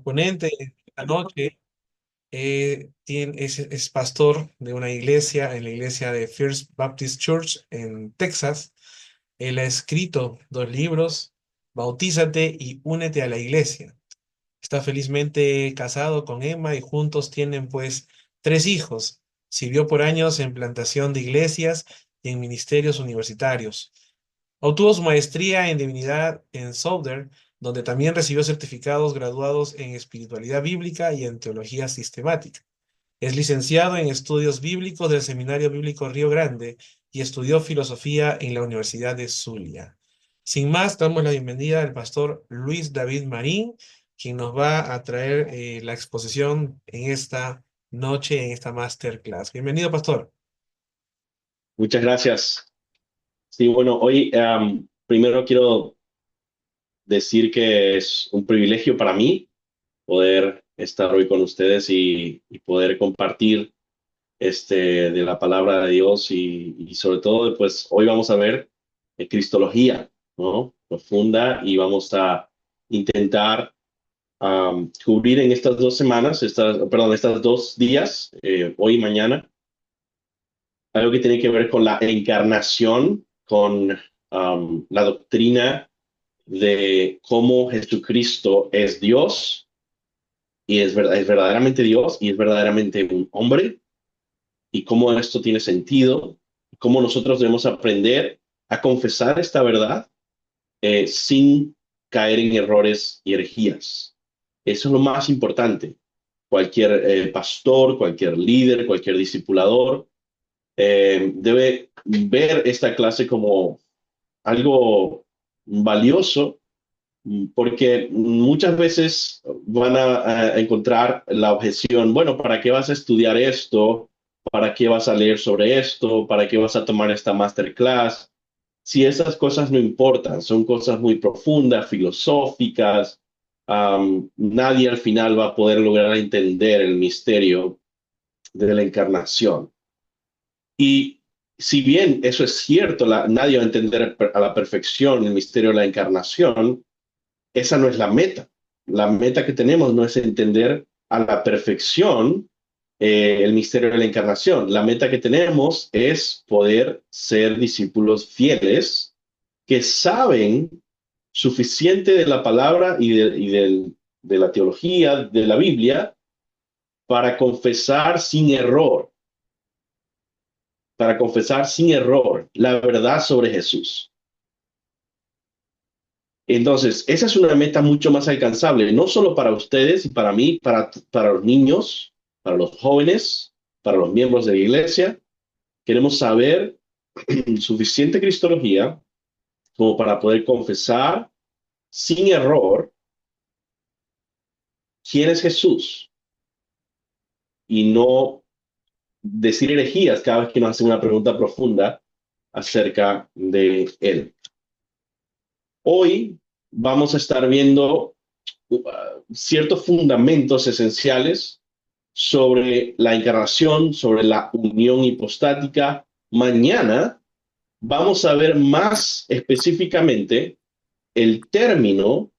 ponente esta noche es pastor de una iglesia, en la iglesia de First Baptist Church en Texas. Él ha escrito dos libros, Bautízate y Únete a la iglesia. Está felizmente casado con Emma y juntos tienen pues tres hijos. Sirvió por años en plantación de iglesias y en ministerios universitarios. Obtuvo su maestría en divinidad en Southern, donde también recibió certificados graduados en espiritualidad bíblica y en teología sistemática. Es licenciado en estudios bíblicos del Seminario Bíblico Río Grande y estudió filosofía en la Universidad de Zulia. Sin más, damos la bienvenida al pastor Luis David Marín, quien nos va a traer la exposición en esta noche, en esta masterclass. Bienvenido, pastor. Muchas gracias. Sí, bueno, hoy primero quiero decir que es un privilegio para mí poder estar hoy con ustedes y poder compartir de la palabra de Dios y sobre todo, pues hoy vamos a ver Cristología, ¿no? Profunda y vamos a intentar cubrir en estas 2 semanas, estas 2 días, hoy y mañana, algo que tiene que ver con la encarnación, con la doctrina de cómo Jesucristo es Dios y es verdaderamente Dios y es verdaderamente un hombre y cómo esto tiene sentido, cómo nosotros debemos aprender a confesar esta verdad sin caer en errores y herejías. Eso es lo más importante. Cualquier pastor, cualquier líder, cualquier discipulador debe ver esta clase como algo valioso porque muchas veces van a encontrar la objeción, bueno, ¿para qué vas a estudiar esto? ¿Para qué vas a leer sobre esto? ¿Para qué vas a tomar esta masterclass? Si esas cosas no importan, son cosas muy profundas, filosóficas, nadie al final va a poder lograr entender el misterio de la encarnación. Y si bien eso es cierto, nadie va a entender a la perfección el misterio de la encarnación, esa no es la meta. La meta que tenemos no es entender a la perfección el misterio de la encarnación. La meta que tenemos es poder ser discípulos fieles que saben suficiente de la palabra de la teología de la Biblia para confesar sin error, la verdad sobre Jesús. Entonces, esa es una meta mucho más alcanzable, no solo para ustedes y para mí, para los niños, para los jóvenes, para los miembros de la iglesia. Queremos saber suficiente cristología como para poder confesar sin error quién es Jesús y no decir herejías cada vez que nos hacen una pregunta profunda acerca de él. Hoy vamos a estar viendo ciertos fundamentos esenciales sobre la encarnación, sobre la unión hipostática. Mañana vamos a ver más específicamente el término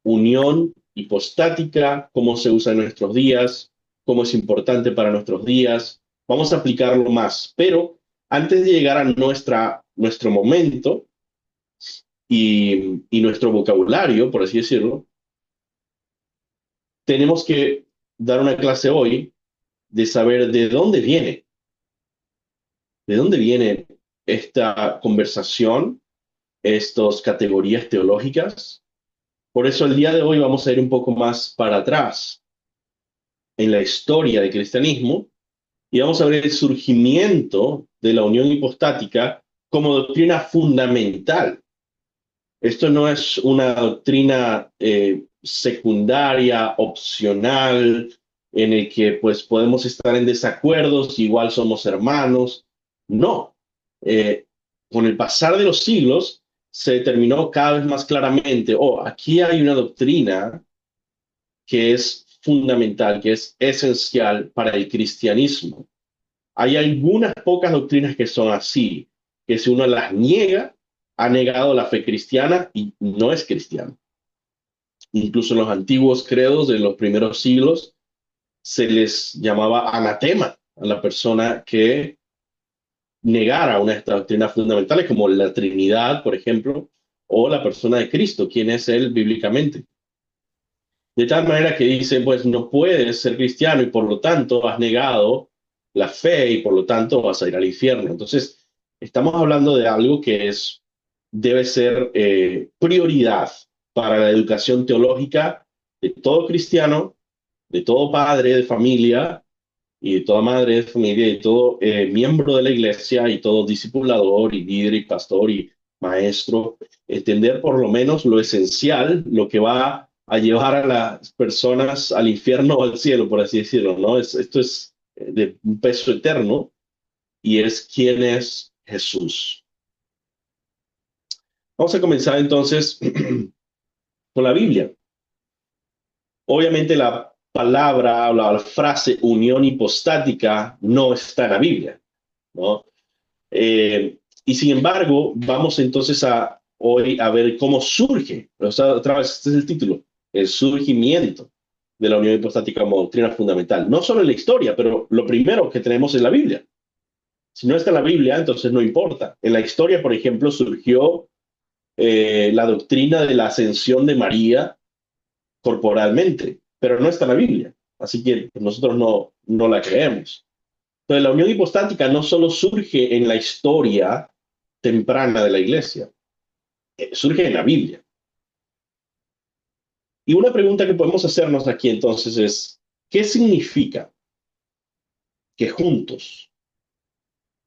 unión hipostática, cómo se usa en nuestros días, cómo es importante para nuestros días. Vamos a aplicarlo más, pero antes de llegar a nuestro momento y nuestro vocabulario, por así decirlo, tenemos que dar una clase hoy de saber de dónde viene esta conversación, estas categorías teológicas. Por eso el día de hoy vamos a ir un poco más para atrás en la historia del cristianismo y vamos a ver el surgimiento de la unión hipostática como doctrina fundamental. Esto no es una doctrina secundaria, opcional, en el que pues podemos estar en desacuerdos, igual somos hermanos. No. Eh, con el pasar de los siglos se determinó cada vez más claramente, aquí hay una doctrina que es fundamental, que es esencial para el cristianismo. Hay algunas pocas doctrinas que son así, que si uno las niega, ha negado la fe cristiana y no es cristiano. Incluso en los antiguos credos de los primeros siglos se les llamaba anatema a la persona que negara una de estas doctrinas fundamentales, como la Trinidad, por ejemplo, o la persona de Cristo, quién es Él bíblicamente. De tal manera que dicen, pues no puedes ser cristiano y por lo tanto has negado la fe y por lo tanto vas a ir al infierno. Entonces, estamos hablando de algo que debe ser prioridad para la educación teológica de todo cristiano, de todo padre de familia y de toda madre de familia y todo miembro de la iglesia y todo discipulador y líder y pastor y maestro, entender por lo menos lo esencial, lo que va a llevar a las personas al infierno o al cielo, por así decirlo, ¿no? Esto es de un peso eterno y es quién es Jesús. Vamos a comenzar entonces con la Biblia. Obviamente la palabra o la frase unión hipostática no está en la Biblia, ¿no? Y sin embargo, vamos entonces hoy a ver cómo surge, o sea, otra vez, este es el título, el surgimiento de la unión hipostática como doctrina fundamental. No solo en la historia, pero lo primero que tenemos es la Biblia. Si no está en la Biblia, entonces no importa. En la historia, por ejemplo, surgió la doctrina de la ascensión de María corporalmente, pero no está en la Biblia. Así que nosotros no la creemos. Entonces, la unión hipostática no solo surge en la historia temprana de la iglesia, surge en la Biblia. Y una pregunta que podemos hacernos aquí entonces es, ¿qué significa que juntos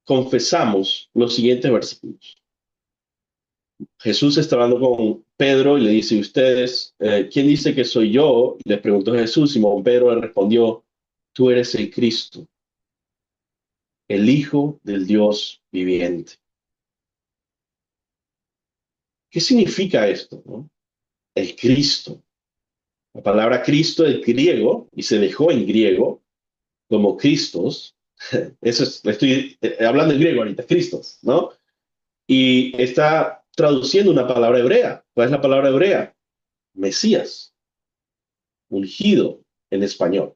confesamos los siguientes versículos? Jesús está hablando con Pedro y le dice, ustedes, ¿quién dice que soy yo? Y les preguntó Jesús, Simón Pedro le respondió, tú eres el Cristo, el Hijo del Dios viviente. ¿Qué significa esto, no? El Cristo. La palabra Cristo es griego y se dejó en griego como Christos. Eso es, estoy hablando en griego ahorita, Christos, ¿no? Y está traduciendo una palabra hebrea. ¿Cuál es la palabra hebrea? Mesías, ungido en español.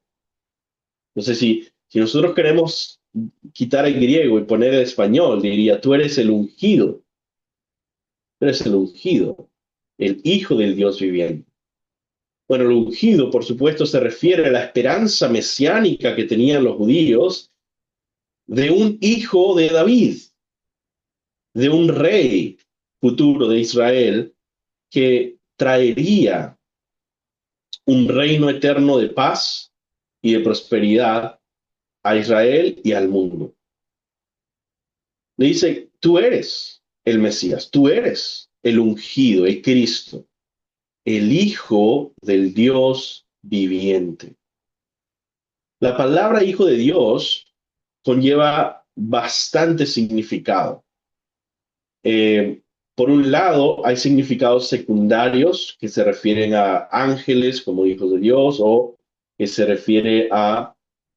Entonces, si nosotros queremos quitar el griego y poner el español, diría, tú eres el ungido, el Hijo del Dios viviente. Bueno, el ungido, por supuesto, se refiere a la esperanza mesiánica que tenían los judíos de un hijo de David, de un rey futuro de Israel que traería un reino eterno de paz y de prosperidad a Israel y al mundo. Le dice, tú eres el Mesías, tú eres el ungido, el Cristo, el Hijo del Dios viviente. La palabra Hijo de Dios conlleva bastante significado. Eh, por un lado, hay significados secundarios que se refieren a ángeles como hijos de Dios o que se refiere a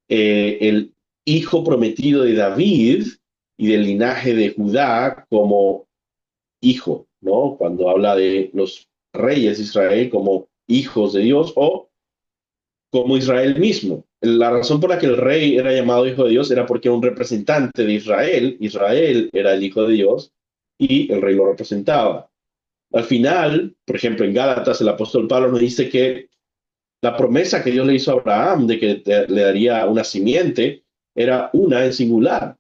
el hijo prometido de David y del linaje de Judá como hijo, ¿no? Cuando habla de los reyes de Israel como hijos de Dios o como Israel mismo. La razón por la que el rey era llamado hijo de Dios era porque era un representante de Israel. Israel era el hijo de Dios y el rey lo representaba. Al final, por ejemplo, en Gálatas, el apóstol Pablo nos dice que la promesa que Dios le hizo a Abraham de que le daría una simiente era una en singular.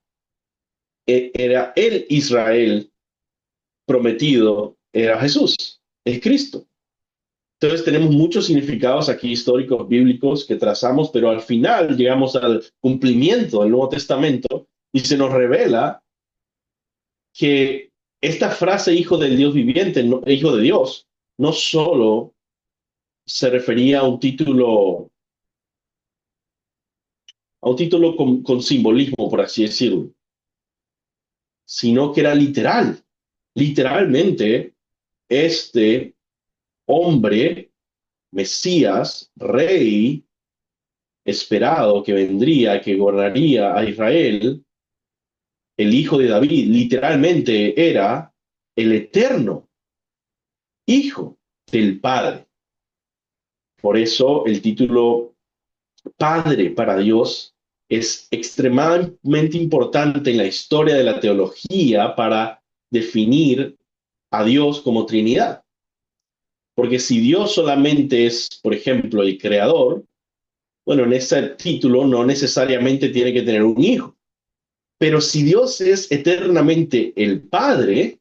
Era el Israel prometido, era Jesús, es Cristo. Entonces tenemos muchos significados aquí históricos, bíblicos que trazamos, pero al final llegamos al cumplimiento del Nuevo Testamento y se nos revela que esta frase hijo del Dios viviente, hijo de Dios, no solo se refería a un título con simbolismo, por así decirlo, sino que era literal. Literalmente, este hombre, Mesías, rey, esperado que vendría, que gobernaría a Israel, el hijo de David, literalmente era el eterno hijo del Padre. Por eso el título Padre para Dios es extremadamente importante en la historia de la teología para definir a Dios como Trinidad. Porque si Dios solamente es, por ejemplo, el creador, bueno, en ese título no necesariamente tiene que tener un hijo. Pero si Dios es eternamente el Padre,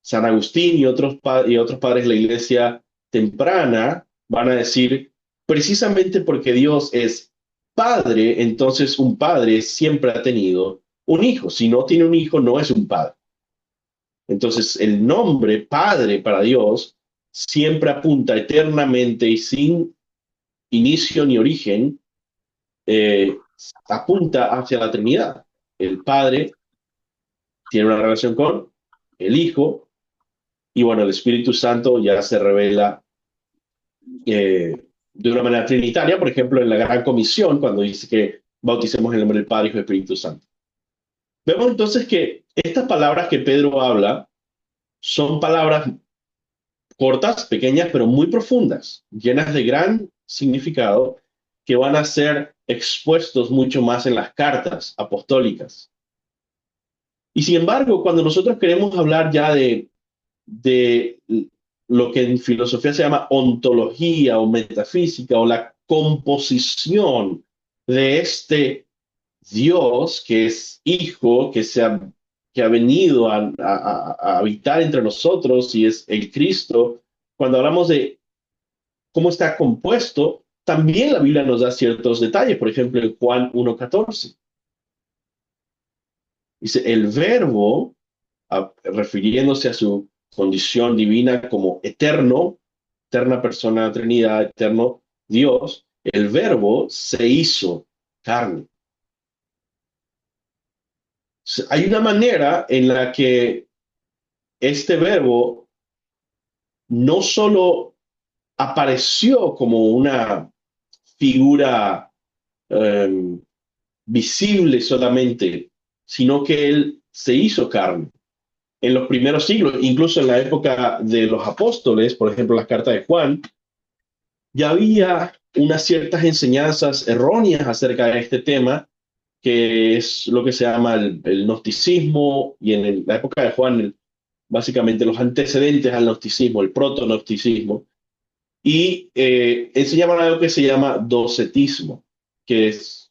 San Agustín y otros padres de la iglesia temprana van a decir, precisamente porque Dios es Padre, entonces un padre siempre ha tenido un hijo. Si no tiene un hijo, no es un padre. Entonces el nombre Padre para Dios siempre apunta eternamente y sin inicio ni origen, apunta hacia la Trinidad. El Padre tiene una relación con el Hijo y bueno, el Espíritu Santo ya se revela de una manera trinitaria, por ejemplo, en la Gran Comisión, cuando dice que bauticemos en el nombre del Padre, Hijo y Espíritu Santo. Vemos entonces que estas palabras que Pedro habla son palabras cortas, pequeñas, pero muy profundas, llenas de gran significado, que van a ser expuestos mucho más en las cartas apostólicas. Y sin embargo, cuando nosotros queremos hablar ya de lo que en filosofía se llama ontología o metafísica o la composición de este Dios que es hijo, que ha venido a habitar entre nosotros y es el Cristo, cuando hablamos de cómo está compuesto, también la Biblia nos da ciertos detalles. Por ejemplo, en Juan 1:14 dice, el verbo, refiriéndose a su condición divina como eterno, eterna persona de la Trinidad, eterno Dios, el verbo se hizo carne. Hay una manera en la que este verbo no solo apareció como una figura eh, visible solamente, sino que él se hizo carne. En los primeros siglos, incluso en la época de los apóstoles, por ejemplo, las cartas de Juan, ya había unas ciertas enseñanzas erróneas acerca de este tema, que es lo que se llama el gnosticismo, y en la época de Juan, básicamente los antecedentes al gnosticismo, el proto-gnosticismo, y enseñaban algo que se llama docetismo,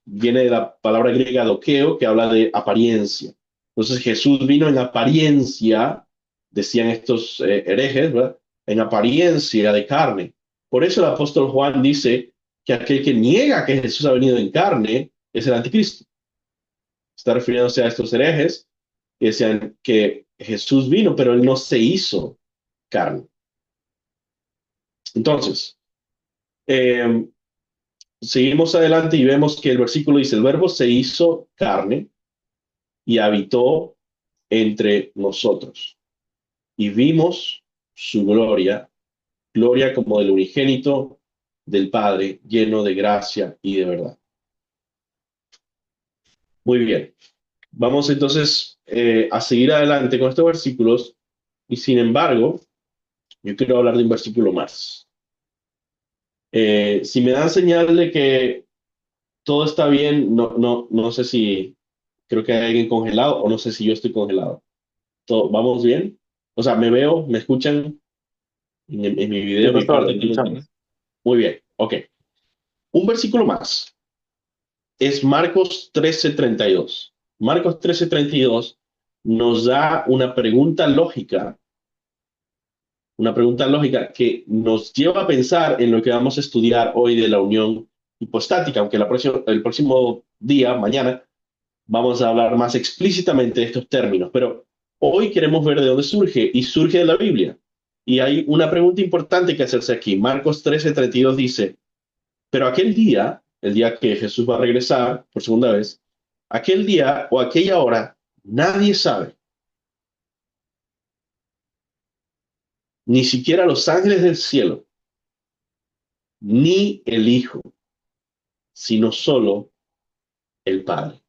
viene de la palabra griega dokeo, que habla de apariencia. Entonces Jesús vino en apariencia, decían estos herejes, ¿verdad? En apariencia de carne. Por eso el apóstol Juan dice que aquel que niega que Jesús ha venido en carne es el anticristo. Está refiriéndose a estos herejes que decían que Jesús vino, pero él no se hizo carne. Entonces, eh, seguimos adelante y vemos que el versículo dice, el verbo se hizo carne y habitó entre nosotros. Y vimos su gloria, gloria como del unigénito del Padre, lleno de gracia y de verdad. Muy bien. Vamos entonces a seguir adelante con estos versículos y sin embargo, yo quiero hablar de un versículo más. Si me dan señal de que todo está bien, no sé si creo que hay alguien congelado o no sé si yo estoy congelado. ¿Vamos bien? O sea, me veo, me escuchan en mi Sí, video, mi pastor, parte. le escuchamos. Muy bien, ok. Un versículo más es Marcos 13:32. Marcos 13:32 nos da una pregunta lógica que nos lleva a pensar en lo que vamos a estudiar hoy de la unión hipostática, aunque el próximo día, mañana, vamos a hablar más explícitamente de estos términos, pero hoy queremos ver de dónde surge y surge de la Biblia. Y hay una pregunta importante que hacerse aquí. Marcos 13:32 dice, pero aquel día, el día que Jesús va a regresar por segunda vez, aquel día o aquella hora, nadie sabe, ni siquiera los ángeles del cielo, ni el Hijo, sino solo el Padre.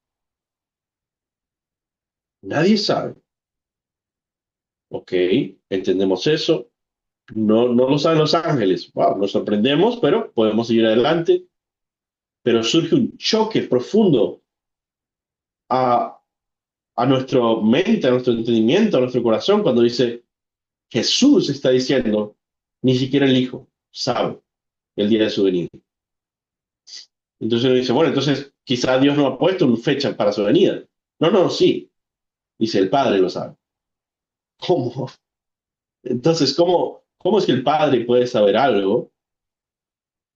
Nadie sabe. Ok, entendemos eso. No lo saben los ángeles. Wow, nos sorprendemos, pero podemos seguir adelante. Pero surge un choque profundo a, a nuestra mente, a nuestro entendimiento, a nuestro corazón, cuando dice, Jesús está diciendo, ni siquiera el Hijo sabe el día de su venida. Entonces uno dice, bueno, entonces quizá Dios no ha puesto una fecha para su venida. No, no, sí, dice el Padre lo sabe. ¿Cómo? Entonces, ¿cómo es que el Padre puede saber algo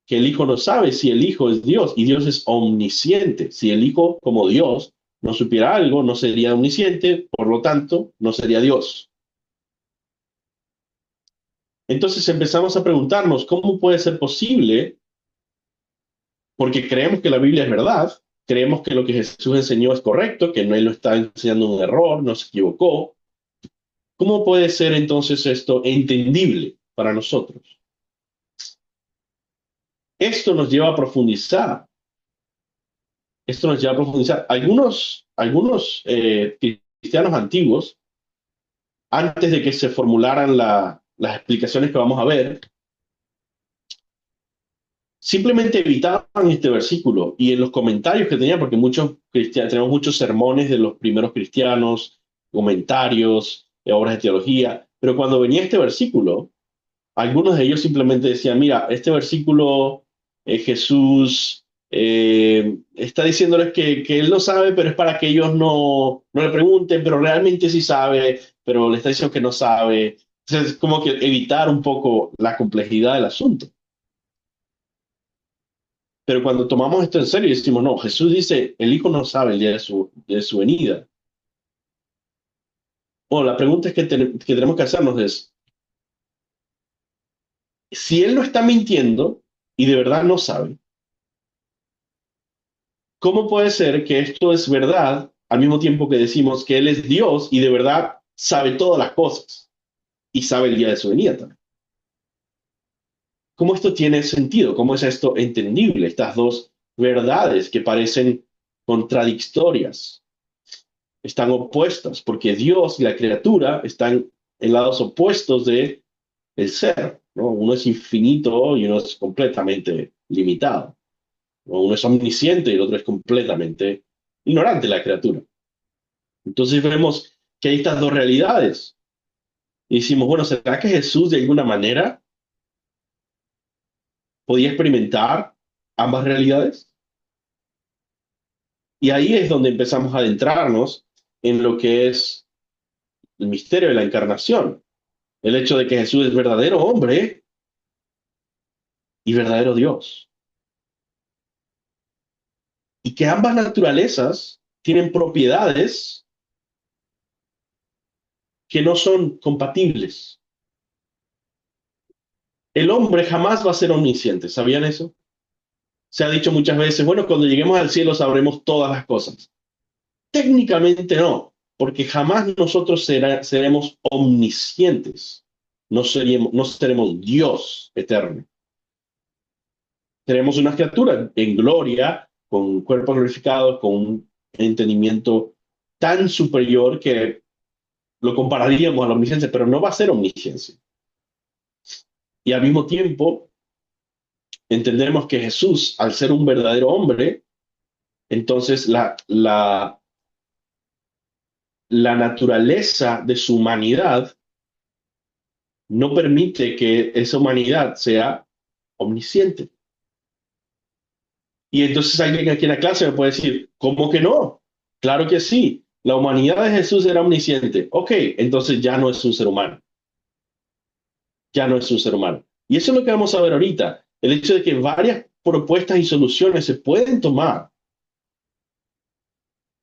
que el Hijo no sabe si el Hijo es Dios y Dios es omnisciente? Si el Hijo, como Dios, no supiera algo, no sería omnisciente, por lo tanto, no sería Dios. Entonces empezamos a preguntarnos, ¿cómo puede ser posible? Porque creemos que la Biblia es verdad, creemos que lo que Jesús enseñó es correcto, que no él no está enseñando un error, no se equivocó. ¿Cómo puede ser entonces esto entendible para nosotros? Esto nos lleva a profundizar. Esto nos lleva a profundizar. Algunos cristianos antiguos, antes de que se formularan las explicaciones que vamos a ver, simplemente evitaban este versículo y en los comentarios que tenía, porque muchos cristianos, tenemos muchos sermones de los primeros cristianos, comentarios, obras de teología, pero cuando venía este versículo, algunos de ellos simplemente decían, mira, este versículo Jesús está diciéndoles que él no sabe, pero es para que ellos no le pregunten, pero realmente sí sabe, pero le está diciendo que no sabe. Entonces, como que evitar un poco la complejidad del asunto. Pero cuando tomamos esto en serio y decimos, no, Jesús dice, el Hijo no sabe el día de su venida. Bueno, la pregunta es que tenemos que hacernos es, si Él no está mintiendo y de verdad no sabe, ¿cómo puede ser que esto es verdad al mismo tiempo que decimos que Él es Dios y de verdad sabe todas las cosas y sabe el día de su venida también? ¿Cómo esto tiene sentido? ¿Cómo es esto entendible? Estas dos verdades que parecen contradictorias, están opuestas, porque Dios y la criatura están en lados opuestos de el ser, ¿no? Uno es infinito y uno es completamente limitado, ¿no? Uno es omnisciente y el otro es completamente ignorante, la criatura. Entonces vemos que hay estas dos realidades. Y decimos, bueno, ¿será que Jesús de alguna manera podía experimentar ambas realidades? Y ahí es donde empezamos a adentrarnos en lo que es el misterio de la encarnación. El hecho de que Jesús es verdadero hombre y verdadero Dios. Y que ambas naturalezas tienen propiedades que no son compatibles. El hombre jamás va a ser omnisciente, ¿sabían eso? Se ha dicho muchas veces, bueno, cuando lleguemos al cielo sabremos todas las cosas. Técnicamente no, porque jamás nosotros seremos omniscientes. No seremos Dios eterno. Seremos una criatura en gloria, con cuerpos glorificados, con un entendimiento tan superior que lo compararíamos a la omnisciencia, pero no va a ser omnisciencia. Y al mismo tiempo, entendemos que Jesús, al ser un verdadero hombre, entonces la naturaleza de su humanidad no permite que esa humanidad sea omnisciente. Y entonces alguien aquí en la clase me puede decir, ¿cómo que no? Claro que sí. La humanidad de Jesús era omnisciente. Ok, entonces ya no es un ser humano. Ya no es un ser humano. Y eso es lo que vamos a ver ahorita. El hecho de que varias propuestas y soluciones se pueden tomar,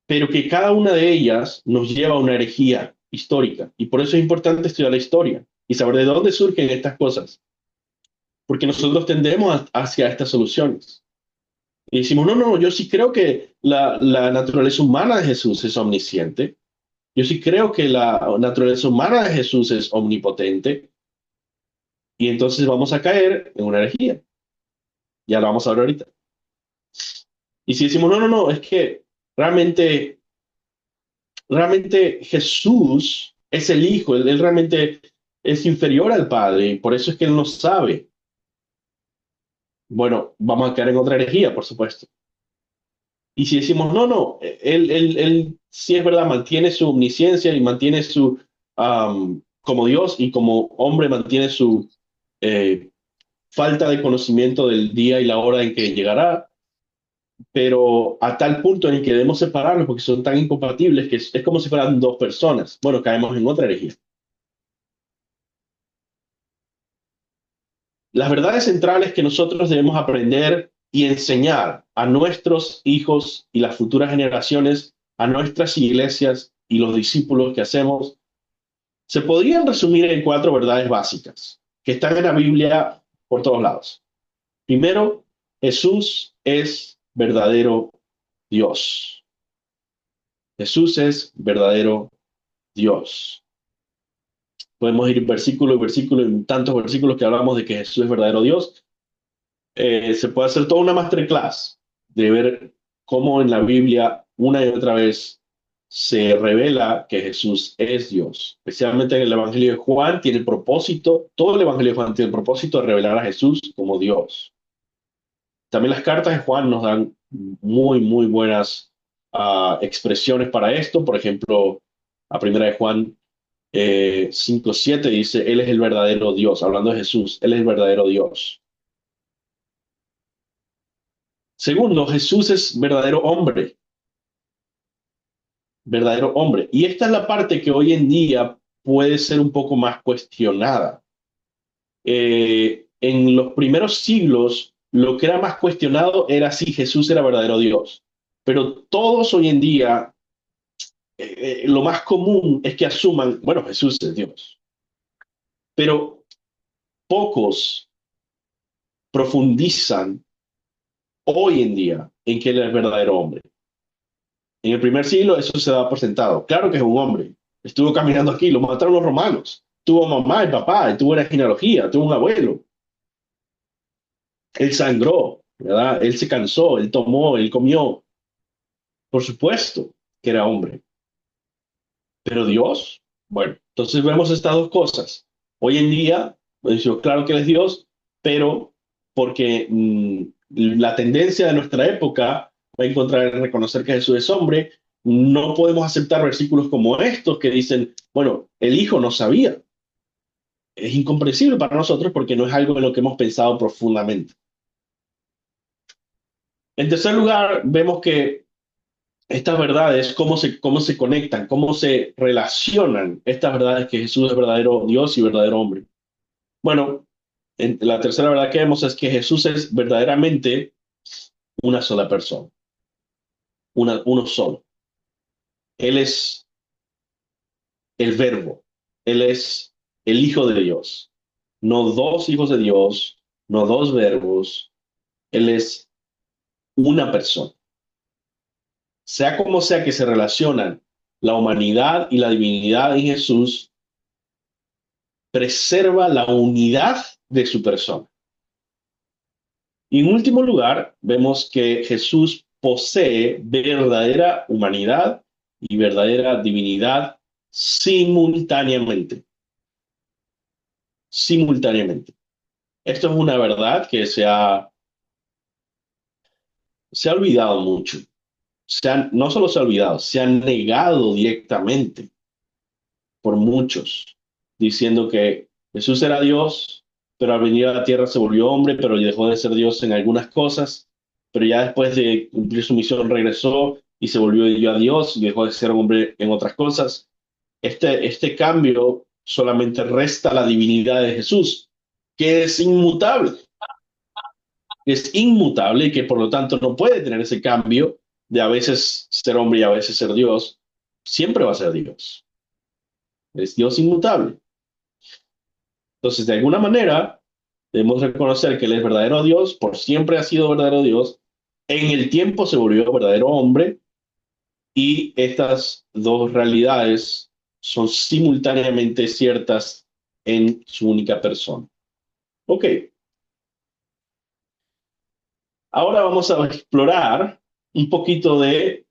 pero que cada una de ellas nos lleva a una herejía histórica. Y por eso es importante estudiar la historia y saber de dónde surgen estas cosas. Porque nosotros tendemos hacia estas soluciones. Y decimos, no, no, yo sí creo que la naturaleza humana de Jesús es omnisciente. Yo sí creo que la naturaleza humana de Jesús es omnipotente. Y entonces vamos a caer en una herejía. Ya lo vamos a ver ahorita. Y si decimos, no, no, no, es que realmente Jesús es el Hijo, él realmente es inferior al Padre, y por eso es que Él no sabe. Bueno, vamos a caer en otra herejía, por supuesto. Y si decimos, no, no, él sí es verdad, mantiene su omnisciencia y mantiene su, como Dios y como hombre mantiene su eh, falta de conocimiento del día y la hora en que llegará, pero a tal punto en el que debemos separarlos porque son tan incompatibles que es como si fueran dos personas. Bueno, caemos en otra herejía. Las verdades centrales que nosotros debemos aprender y enseñar a nuestros hijos y las futuras generaciones, a nuestras iglesias y los discípulos que hacemos, se podrían resumir en cuatro verdades básicas que están en la Biblia por todos lados. Primero, Jesús es verdadero Dios. Jesús es verdadero Dios. Podemos ir versículo y versículo en tantos versículos que hablamos de que Jesús es verdadero Dios. Se puede hacer toda una masterclass de ver cómo en la Biblia una y otra vez se revela que Jesús es Dios. Especialmente en el Evangelio de Juan tiene el propósito, todo el Evangelio de Juan tiene el propósito de revelar a Jesús como Dios. También las cartas de Juan nos dan muy, muy buenas expresiones para esto. Por ejemplo, a primera de Juan 5:7 dice, Él es el verdadero Dios, hablando de Jesús, Él es el verdadero Dios. Segundo, Jesús es verdadero hombre, verdadero hombre. Y esta es la parte que hoy en día puede ser un poco más cuestionada. En los primeros siglos, lo que era más cuestionado era si Jesús era verdadero Dios. Pero todos hoy en día, lo más común es que asuman, bueno, Jesús es Dios. Pero pocos profundizan hoy en día en que Él es verdadero hombre. En el primer siglo eso se da por sentado. Claro que es un hombre. Estuvo caminando aquí, lo mataron los romanos. Tuvo mamá y papá, y tuvo una genealogía, tuvo un abuelo. Él sangró, ¿verdad? Él se cansó, él tomó, él comió. Por supuesto que era hombre. Pero Dios, bueno, entonces vemos estas dos cosas. Hoy en día, pues, claro que Él es Dios, pero porque la tendencia de nuestra época va a encontrar en reconocer que Jesús es hombre, no podemos aceptar versículos como estos que dicen, bueno, el Hijo no sabía. Es incomprensible para nosotros porque no es algo en lo que hemos pensado profundamente. En tercer lugar, vemos que estas verdades, cómo se conectan, cómo se relacionan estas verdades que Jesús es verdadero Dios y verdadero hombre. Bueno, la tercera verdad que vemos es que Jesús es verdaderamente una sola persona, uno solo. Él es el verbo, Él es el Hijo de Dios, no dos hijos de Dios, no dos verbos, Él es una persona. Sea como sea que se relacionan la humanidad y la divinidad en Jesús, preserva la unidad de su persona. Y en último lugar, vemos que Jesús posee verdadera humanidad y verdadera divinidad simultáneamente. Simultáneamente. Esto es una verdad que se ha olvidado mucho. No solo se ha olvidado, se ha negado directamente por muchos, diciendo que Jesús era Dios, pero al venir a la tierra se volvió hombre, pero dejó de ser Dios en algunas cosas, pero ya después de cumplir su misión regresó y se volvió ya Dios y dejó de ser hombre en otras cosas. Este cambio solamente resta la divinidad de Jesús, que es inmutable y que por lo tanto no puede tener ese cambio de a veces ser hombre y a veces ser Dios. Siempre va a ser Dios. Es Dios inmutable. Entonces, de alguna manera, debemos reconocer que Él es verdadero Dios, por siempre ha sido verdadero Dios, en el tiempo se volvió verdadero hombre, y estas dos realidades son simultáneamente ciertas en su única persona. Ok, ahora vamos a explorar un poquito de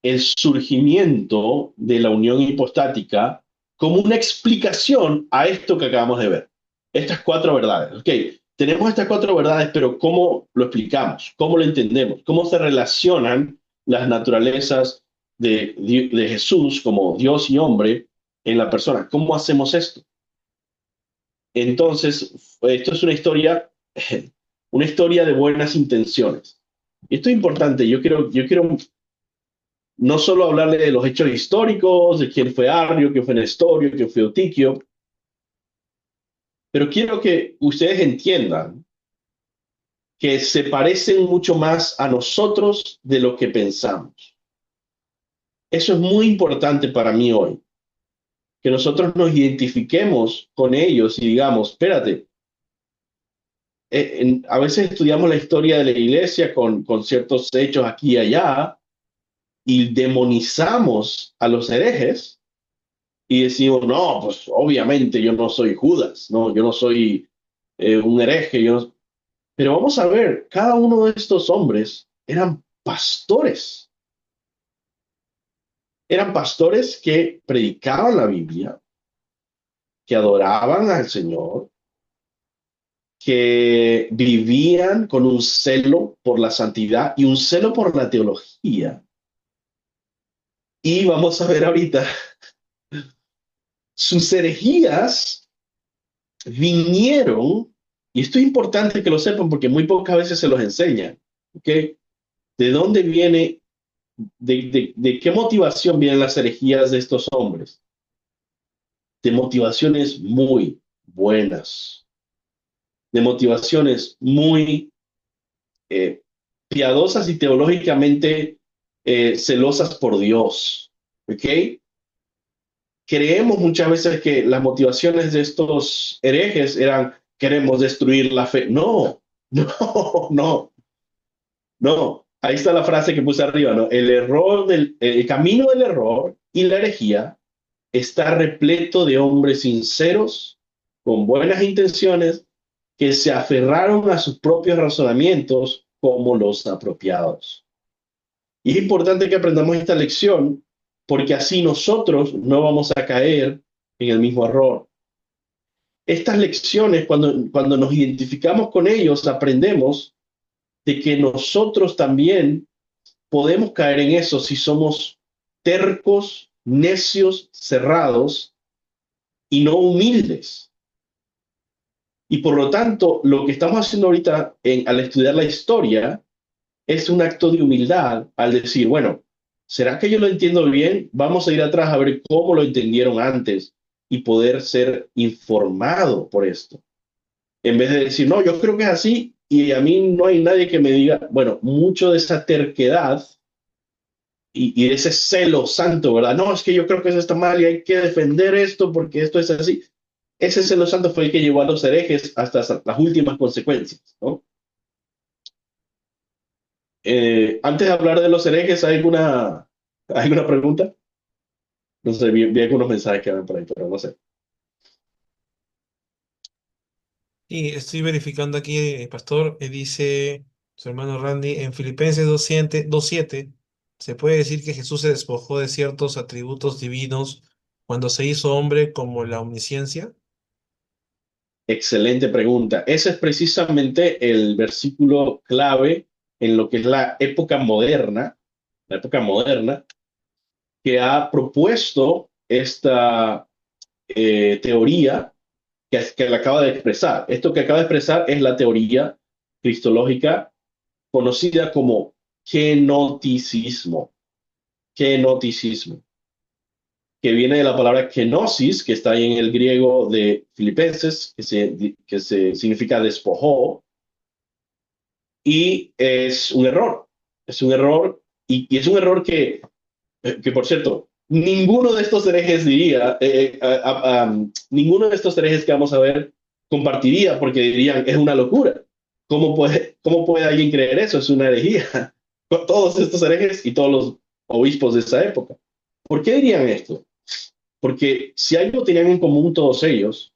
el surgimiento de la unión hipostática como una explicación a esto que acabamos de ver. Estas cuatro verdades. Ok, tenemos estas cuatro verdades, pero ¿cómo lo explicamos? ¿Cómo lo entendemos? ¿Cómo se relacionan las naturalezas de Jesús como Dios y hombre en la persona? ¿Cómo hacemos esto? Entonces, esto es una historia de buenas intenciones. Y esto es importante. Yo quiero no solo hablarle de los hechos históricos, de quién fue Arrio, quién fue Nestorio, quién fue Eutiquio, pero quiero que ustedes entiendan que se parecen mucho más a nosotros de lo que pensamos. Eso es muy importante para mí hoy, que nosotros nos identifiquemos con ellos y digamos, espérate, a veces estudiamos la historia de la iglesia con ciertos hechos aquí y allá y demonizamos a los herejes y decimos, no, pues obviamente yo no soy Judas, no, yo no soy un hereje, yo no... Pero vamos a ver, cada uno de estos hombres eran pastores que predicaban la Biblia, que adoraban al Señor, que vivían con un celo por la santidad y un celo por la teología. Y vamos a ver ahorita, sus herejías vinieron, y esto es importante que lo sepan porque muy pocas veces se los enseñan, ¿ok? ¿De dónde viene, de qué motivación vienen las herejías de estos hombres? De motivaciones muy buenas, de motivaciones muy eh, piadosas y teológicamente celosas por Dios, ¿ok? Creemos muchas veces que las motivaciones de estos herejes eran queremos destruir la fe. No, no, no, no. Ahí está la frase que puse arriba, ¿no? El camino del error y la herejía está repleto de hombres sinceros, con buenas intenciones, que se aferraron a sus propios razonamientos como los apropiados. Y es importante que aprendamos esta lección porque así nosotros no vamos a caer en el mismo error. Estas lecciones, cuando nos identificamos con ellos, aprendemos de que nosotros también podemos caer en eso si somos tercos, necios, cerrados y no humildes. Y por lo tanto, lo que estamos haciendo ahorita al estudiar la historia es un acto de humildad al decir, bueno, ¿será que yo lo entiendo bien? Vamos a ir atrás a ver cómo lo entendieron antes y poder ser informado por esto. En vez de decir, no, yo creo que es así y a mí no hay nadie que me diga, bueno, mucho de esa terquedad y de ese celo santo, ¿verdad? No, es que yo creo que eso está mal y hay que defender esto porque esto es así. Ese celo santo fue el que llevó a los herejes hasta las últimas consecuencias, ¿no? Antes de hablar de los herejes, ¿hay alguna pregunta? No sé, vi algunos mensajes que van por ahí, pero no sé. Y estoy verificando aquí, pastor, dice su hermano Randy, en Filipenses 2:7, se puede decir que Jesús se despojó de ciertos atributos divinos cuando se hizo hombre como la omnisciencia. Excelente pregunta. Ese es precisamente el versículo clave en lo que es la época moderna, que ha propuesto esta teoría que le acaba de expresar. Esto que acaba de expresar es la teoría cristológica conocida como kenoticismo. Kenoticismo, que viene de la palabra kenosis, que está ahí en el griego de Filipenses, que se significa despojó, y es un error, y es un error que, por cierto, ninguno de estos herejes diría, ninguno de estos herejes que vamos a ver compartiría porque dirían, es una locura. ¿Cómo puede alguien creer eso? Es una herejía. Todos estos herejes y todos los obispos de esa época. ¿Por qué dirían esto? Porque si algo tenían en común todos ellos,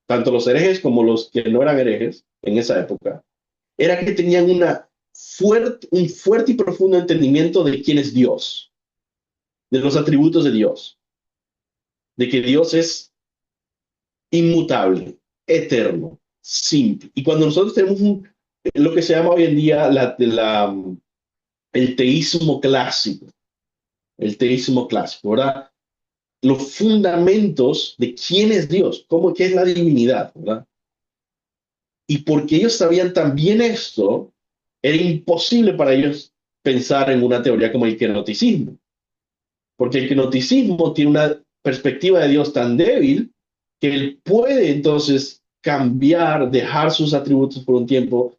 tanto los herejes como los que no eran herejes en esa época, era que tenían un fuerte y profundo entendimiento de quién es Dios, de los atributos de Dios. de que Dios es inmutable, eterno, simple. Y cuando nosotros tenemos lo que se llama hoy en día el teísmo clásico, ¿verdad? Los fundamentos de quién es Dios, qué es la divinidad, ¿verdad? Y porque ellos sabían también esto, era imposible para ellos pensar en una teoría como el kenoticismo, porque el kenoticismo tiene una perspectiva de Dios tan débil que él puede entonces cambiar, dejar sus atributos por un tiempo.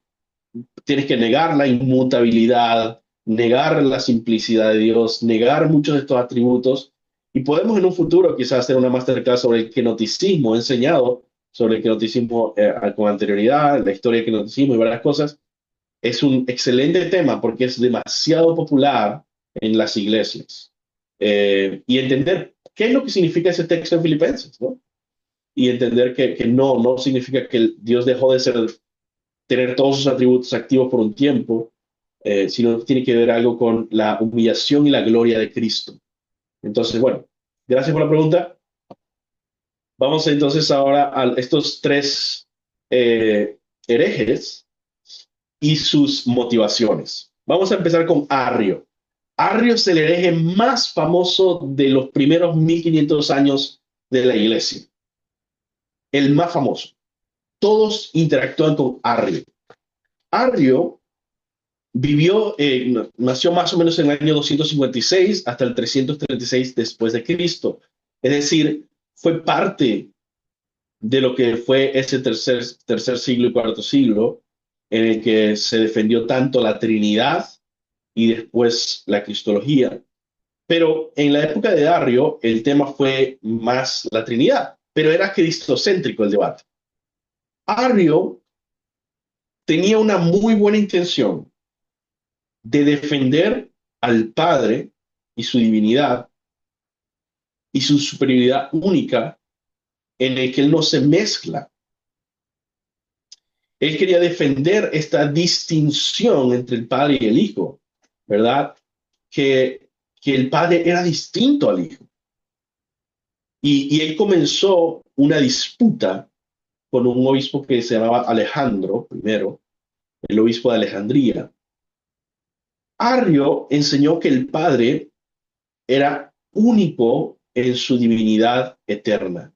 Tienes que negar la inmutabilidad, negar la simplicidad de Dios, negar muchos de estos atributos. Y podemos en un futuro quizás hacer una masterclass sobre el kenoticismo, enseñado sobre el kenoticismo con anterioridad, la historia del kenoticismo y varias cosas. Es un excelente tema porque es demasiado popular en las iglesias. Y entender qué es lo que significa ese texto en Filipenses, ¿no? Y entender que no significa que Dios dejó de tener todos sus atributos activos por un tiempo, sino que tiene que ver algo con la humillación y la gloria de Cristo. Entonces, bueno, gracias por la pregunta. Vamos entonces ahora a estos tres herejes y sus motivaciones. Vamos a empezar con Arrio. Arrio es el hereje más famoso de los primeros 1500 años de la iglesia. El más famoso. Todos interactúan con Arrio. Arrio nació más o menos en el año 256 hasta el 336 después de Cristo. Es decir, fue parte de lo que fue ese tercer siglo y cuarto siglo, en el que se defendió tanto la Trinidad y después la Cristología. Pero en la época de Arrio, el tema fue más la Trinidad, pero era cristocéntrico el debate. Arrio tenía una muy buena intención de defender al Padre y su divinidad y su superioridad única en el que él no se mezcla. Él quería defender esta distinción entre el Padre y el Hijo, ¿verdad? Que el Padre era distinto al Hijo. Y él comenzó una disputa con un obispo que se llamaba Alejandro I, el obispo de Alejandría. Arrio enseñó que el Padre era único en su divinidad eterna.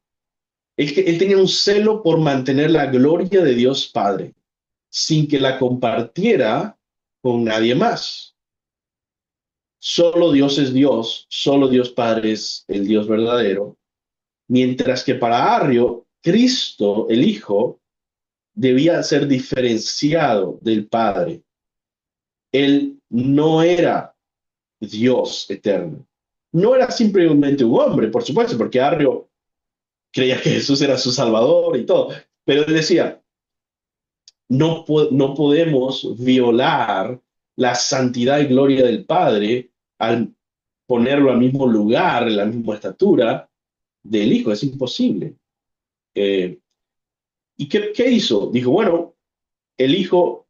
Él tenía un celo por mantener la gloria de Dios Padre, sin que la compartiera con nadie más. Solo Dios es Dios, solo Dios Padre es el Dios verdadero, mientras que para Arrio, Cristo, el Hijo, debía ser diferenciado del Padre. Él no era Dios eterno. No era simplemente un hombre, por supuesto, porque Arrio creía que Jesús era su Salvador y todo, pero él decía, no podemos violar la santidad y gloria del Padre al ponerlo al mismo lugar, en la misma estatura del Hijo, es imposible. ¿Y qué hizo? Dijo, bueno, el Hijo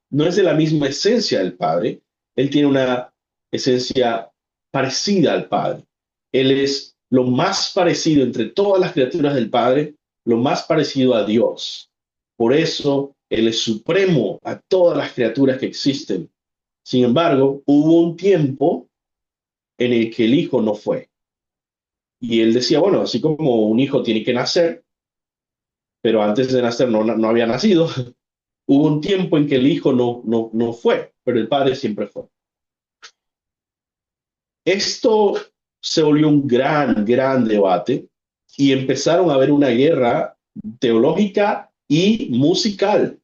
no es de la misma esencia del Padre, él tiene una esencia parecida al Padre. Él es lo más parecido entre todas las criaturas del Padre, lo más parecido a Dios. Por eso Él es supremo a todas las criaturas que existen. Sin embargo, hubo un tiempo en el que el Hijo no fue. Y él decía, bueno, así como un hijo tiene que nacer, pero antes de nacer no había nacido, hubo un tiempo en que el hijo no fue, pero el padre siempre fue. Esto se volvió un gran debate y empezaron a haber una guerra teológica y musical.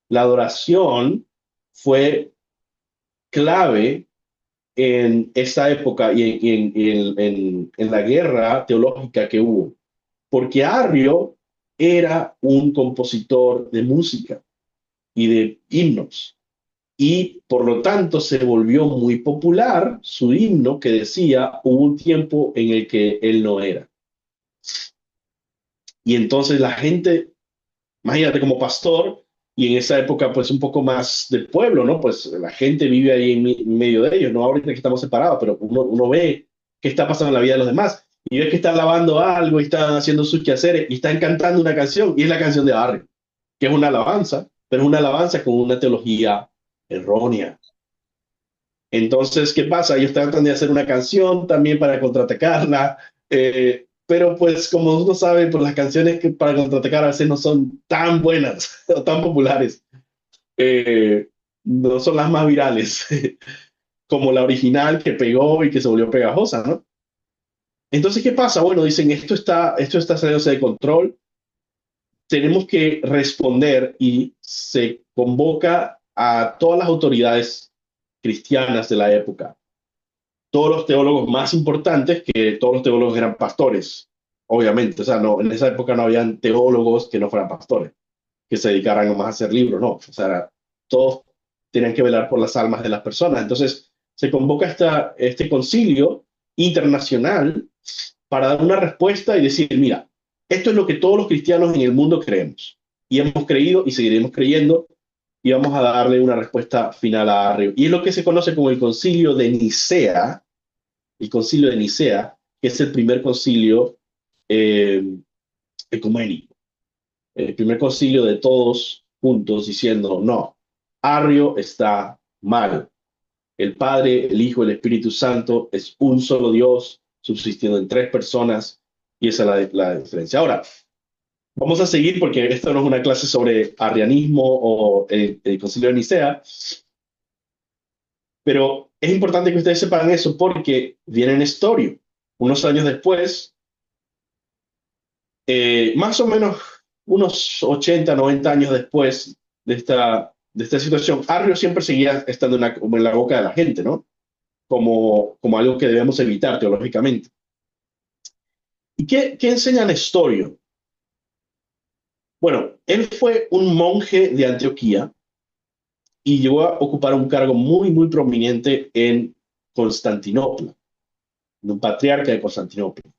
La adoración fue clave en esa época y en la guerra teológica que hubo, porque Arrio era un compositor de música y de himnos. Y por lo tanto se volvió muy popular su himno que decía, hubo un tiempo en el que él no era. Y entonces la gente, imagínate como pastor, y en esa época pues un poco más del pueblo, ¿no? Pues la gente vive ahí en medio de ellos, ¿no? Ahorita que estamos separados, pero uno ve qué está pasando en la vida de los demás. y ves que están lavando algo y están haciendo sus quehaceres y están cantando una canción y es la canción de Arrio, que es una alabanza, pero es una alabanza con una teología errónea. Entonces, ¿qué pasa? Ellos tratan de hacer una canción también para contraatacarla, pero pues como uno sabe, pues las canciones que para contraatacar a veces no son tan buenas o tan populares, eh, no son las más virales como la original que pegó y que se volvió pegajosa, ¿no? Entonces, ¿qué pasa? Bueno, dicen, esto está saliéndose de control, tenemos que responder y se convoca a todas las autoridades cristianas de la época, todos los teólogos más importantes, que todos los teólogos eran pastores, obviamente. O sea, no, en esa época no habían teólogos que no fueran pastores, que se dedicaran nomás a hacer libros, no. O sea, todos tenían que velar por las almas de las personas. Entonces, se convoca este concilio internacional para dar una respuesta y decir, mira, esto es lo que todos los cristianos en el mundo creemos. Y hemos creído y seguiremos creyendo y vamos a darle una respuesta final a Arrio. Y es lo que se conoce como el concilio de Nicea, que es el primer concilio eh, ecuménico, el primer concilio de todos juntos diciendo, no, Arrio está mal. El Padre, el Hijo, el Espíritu Santo es un solo Dios, subsistiendo en tres personas, y esa es la diferencia. Ahora, vamos a seguir porque esto no es una clase sobre arrianismo o el concilio de Nicea, pero es importante que ustedes sepan eso porque viene en Nestorio. Unos años después, más o menos unos 80, 90 años después de esta situación, Arrio siempre seguía estando como en la boca de la gente, ¿no? Como algo que debemos evitar teológicamente. ¿Y qué enseña Nestorio? Bueno, él fue un monje de Antioquía y llegó a ocupar un cargo muy, muy prominente en Constantinopla, en un patriarca de Constantinopla.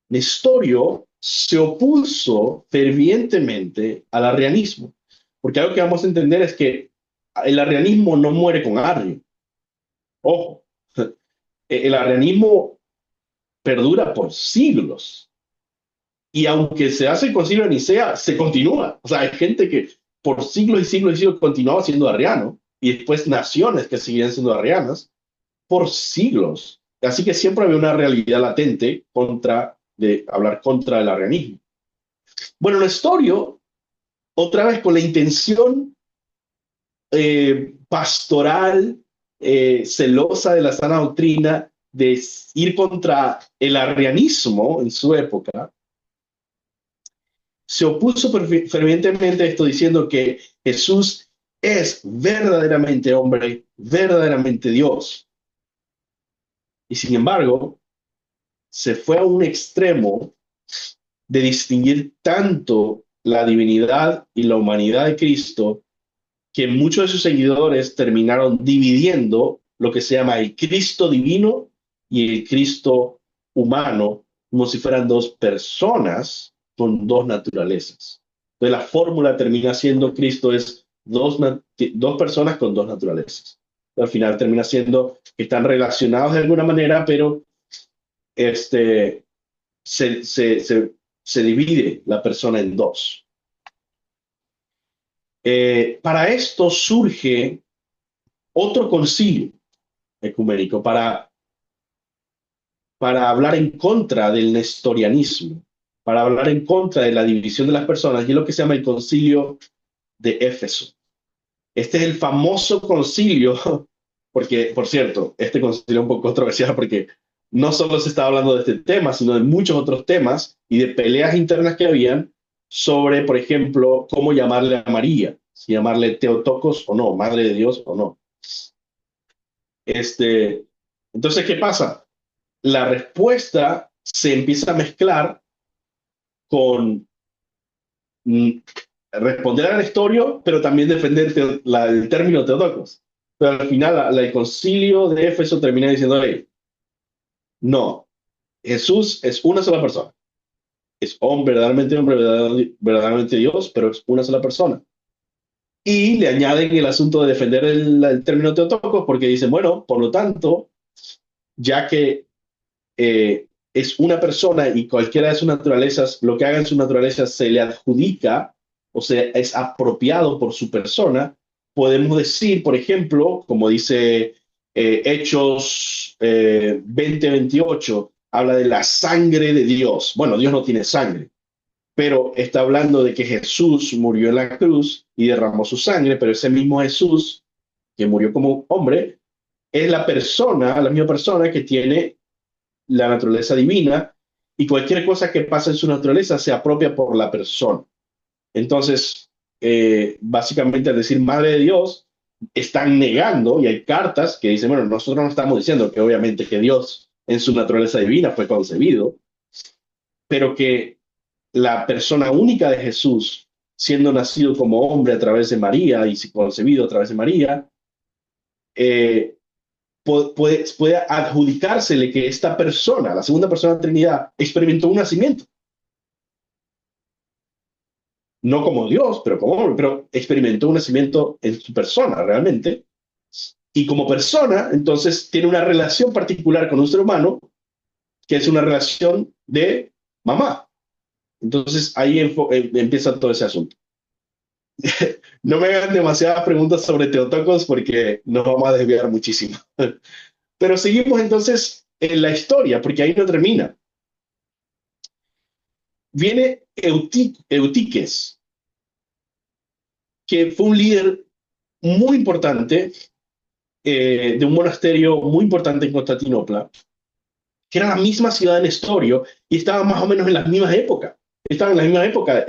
Nestorio se opuso fervientemente al arrianismo, porque algo que vamos a entender es que el arrianismo no muere con Arrio. Ojo, el arrianismo perdura por siglos. Y aunque se hace el concilio de Nicea, se continúa. O sea, hay gente que por siglos y siglos y siglos continuaba siendo arriano, y después naciones que seguían siendo arrianas por siglos. Así que siempre había una realidad latente de hablar contra el arrianismo. Bueno, Nestorio, otra vez con la intención pastoral, celosa de la sana doctrina, de ir contra el arrianismo en su época, se opuso fervientemente a esto diciendo que Jesús es verdaderamente hombre, verdaderamente Dios. Y sin embargo, se fue a un extremo de distinguir tanto la divinidad y la humanidad de Cristo que muchos de sus seguidores terminaron dividiendo lo que se llama el Cristo divino y el Cristo humano, como si fueran dos personas con dos naturalezas. Entonces la fórmula termina siendo Cristo es dos personas con dos naturalezas. Al final termina siendo que están relacionados de alguna manera, pero este, se, se, se, se divide la persona en dos. Para esto surge otro concilio ecuménico para hablar en contra del nestorianismo, para hablar en contra de la división de las personas, y es lo que se llama el concilio de Éfeso. Este es el famoso concilio, porque, por cierto, este concilio es un poco controversial porque no solo se estaba hablando de este tema, sino de muchos otros temas y de peleas internas que habían sobre, por ejemplo, cómo llamarle a María, si llamarle Teotocos o no, Madre de Dios o no. Entonces, ¿qué pasa? La respuesta se empieza a mezclar con mm, responder al Nestorio, pero también defender el término Teotocos. Pero al final el concilio de Éfeso termina diciendo, hey, no, Jesús es una sola persona. Es hombre, verdaderamente Dios, pero es una sola persona. Y le añaden el asunto de defender el término Teotocos porque dicen, bueno, por lo tanto, ya que es una persona y cualquiera de sus naturalezas, lo que haga en su naturaleza se le adjudica o sea, es apropiado por su persona, podemos decir, por ejemplo, como dice Hechos 20:28, habla de la sangre de Dios. Bueno, Dios no tiene sangre, pero está hablando de que Jesús murió en la cruz y derramó su sangre, pero ese mismo Jesús que murió como hombre es la persona, la misma persona que tiene la naturaleza divina y cualquier cosa que pasa en su naturaleza se apropia por la persona. Entonces, básicamente al decir Madre de Dios, están negando, y hay cartas que dicen, bueno, nosotros no estamos diciendo que obviamente que Dios en su naturaleza divina fue concebido, pero que la persona única de Jesús, siendo nacido como hombre a través de María y concebido a través de María, eh, puede adjudicársele que esta persona, la segunda persona de la Trinidad, experimentó un nacimiento. No como Dios, pero como hombre, pero experimentó un nacimiento en su persona realmente. Y como persona, entonces tiene una relación particular con un ser humano, que es una relación de mamá. Entonces ahí empieza todo ese asunto. No me hagan demasiadas preguntas sobre Teotocos porque nos vamos a desviar muchísimo. Pero seguimos entonces en la historia, porque ahí no termina. Viene Eutiques, que fue un líder muy importante de un monasterio muy importante en Constantinopla, que era la misma ciudad de Nestorio y estaba más o menos en las mismas épocas. Estaban en la misma época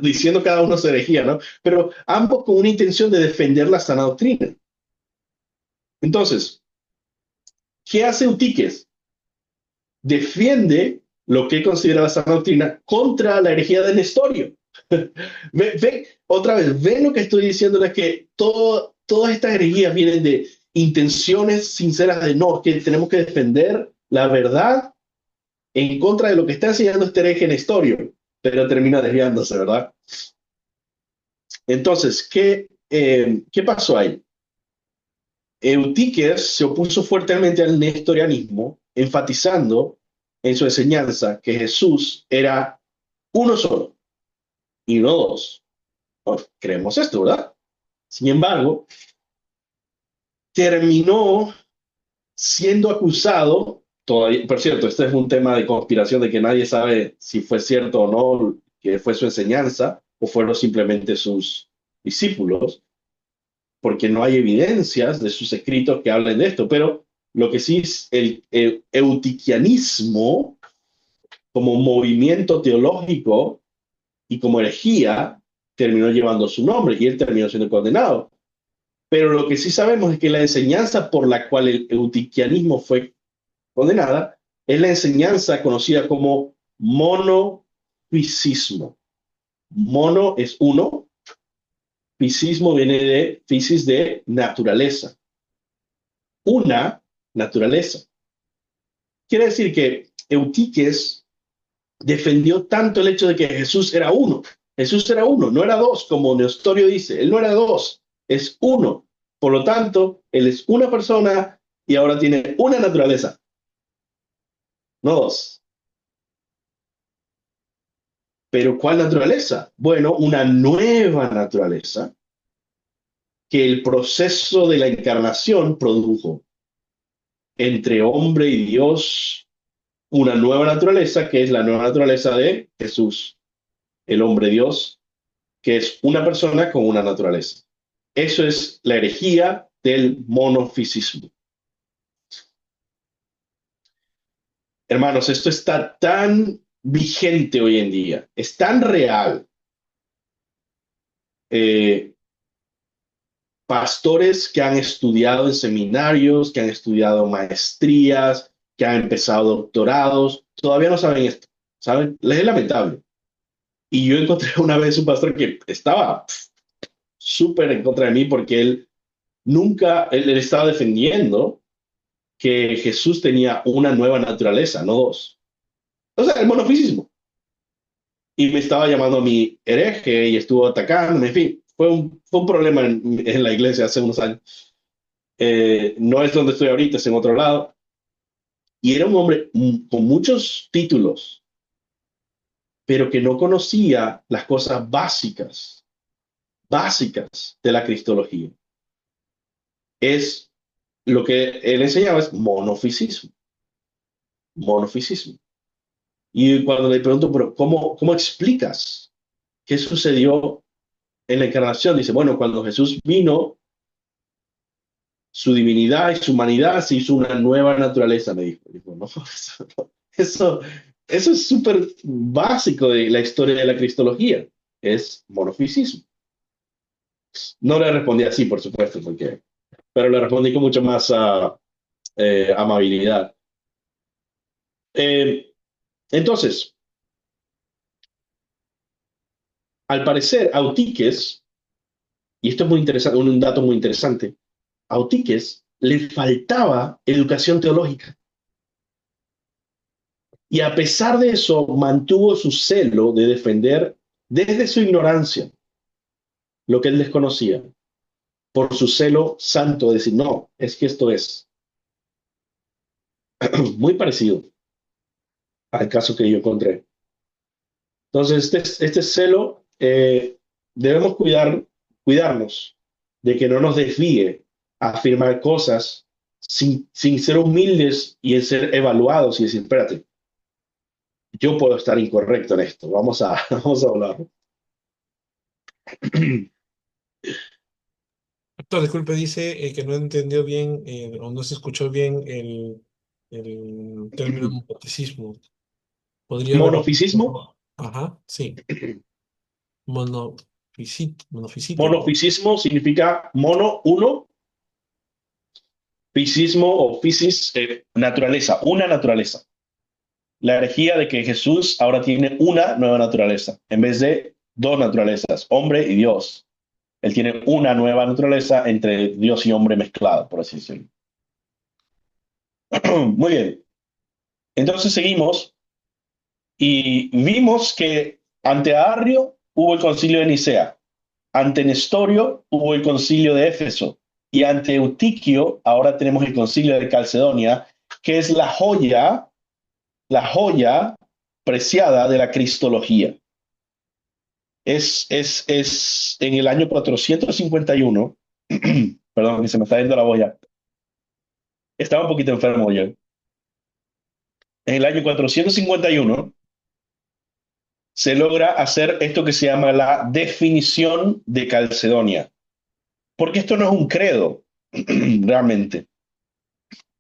diciendo cada uno su herejía, ¿no? Pero ambos con una intención de defender la sana doctrina. Entonces, ¿qué hace Eutiques? Defiende lo que considera la sana doctrina contra la herejía de Nestorio. Otra vez, ven lo que estoy diciendo, es que todas estas herejías vienen de intenciones sinceras de no, que tenemos que defender la verdad en contra de lo que está enseñando este hereje Nestorio, pero termina desviándose, ¿verdad? Entonces, ¿qué pasó ahí? Eutíquez se opuso fuertemente al nestorianismo, enfatizando en su enseñanza que Jesús era uno solo y no dos. No, creemos esto, ¿verdad? Sin embargo, terminó siendo acusado, todavía, por cierto, este es un tema de conspiración de que nadie sabe si fue cierto o no, que fue su enseñanza o fueron simplemente sus discípulos, porque no hay evidencias de sus escritos que hablen de esto, pero lo que sí es el eutiquianismo como movimiento teológico y como herejía terminó llevando su nombre y él terminó siendo condenado. Pero lo que sí sabemos es que la enseñanza por la cual el eutiquianismo fue condenada es la enseñanza conocida como monofisismo. Mono es uno, fisismo viene de fisis de naturaleza. Una naturaleza. Quiere decir que Eutiques defendió tanto el hecho de que Jesús era uno. Jesús era uno, no era dos, como Nestorio dice. Él no era dos, es uno. Por lo tanto, él es una persona y ahora tiene una naturaleza, no dos. Pero ¿cuál naturaleza? Bueno, una nueva naturaleza que el proceso de la encarnación produjo entre hombre y Dios, una nueva naturaleza que es la nueva naturaleza de Jesús, el hombre Dios, que es una persona con una naturaleza. Eso es la herejía del monofisismo. Hermanos, esto está tan vigente hoy en día, es tan real. Eh, Pastores que han estudiado en seminarios, que han estudiado maestrías, que han empezado doctorados, todavía no saben esto, ¿saben? Les es lamentable. Y yo encontré una vez un pastor que estaba súper en contra de mí porque él estaba defendiendo que Jesús tenía una nueva naturaleza, no dos. O sea, el monofisismo. Y me estaba llamando a mi hereje y estuvo atacándome, en fin, fue un problema en la iglesia hace unos años. No es donde estoy ahorita, es en otro lado. y era un hombre con muchos títulos, pero que no conocía las cosas básicas de la cristología. Es lo que él enseñaba es monofisismo. Y cuando le pregunto, pero ¿cómo explicas qué sucedió en la encarnación? Dice, bueno, cuando Jesús vino, su divinidad y su humanidad se hizo una nueva naturaleza, me dijo. Dijo, no, eso, eso es súper básico de la historia de la cristología, es monofisismo. No le respondí así, por supuesto, pero le respondí con mucho más amabilidad. Eh, entonces, al parecer, Autiques, y esto es muy interesante, un dato muy interesante, a Autiques le faltaba educación teológica. Y a pesar de eso, mantuvo su celo de defender desde su ignorancia lo que él desconocía, por su celo santo de decir, no, es que esto es muy parecido al caso que yo encontré. Entonces, este celo debemos cuidarnos de que no nos desvíe a afirmar cosas sin ser humildes y en ser evaluados y decir, espérate, yo puedo estar incorrecto en esto, vamos a hablar. Doctor, disculpe, dice que no entendió bien o no se escuchó bien el término monoteísmo. ¿Podría Monofisismo, repetirlo? Ajá, sí. Monofisito, ¿no? monofisismo significa mono, uno, fisismo o fisis, naturaleza, una naturaleza. La herejía de que Jesús ahora tiene una nueva naturaleza, en vez de dos naturalezas, hombre y Dios. Él tiene una nueva naturaleza entre Dios y hombre mezclado, por así decirlo. Muy bien. Entonces seguimos y vimos que ante Arrio hubo el concilio de Nicea, ante Nestorio hubo el concilio de Éfeso y ante Eutiquio ahora tenemos el concilio de Calcedonia, que es la joya preciada de la cristología. Es en el año 451, perdón, que se me está yendo la boya, estaba un poquito enfermo yo. En el año 451 se logra hacer esto que se llama la definición de Calcedonia, porque esto no es un credo, realmente.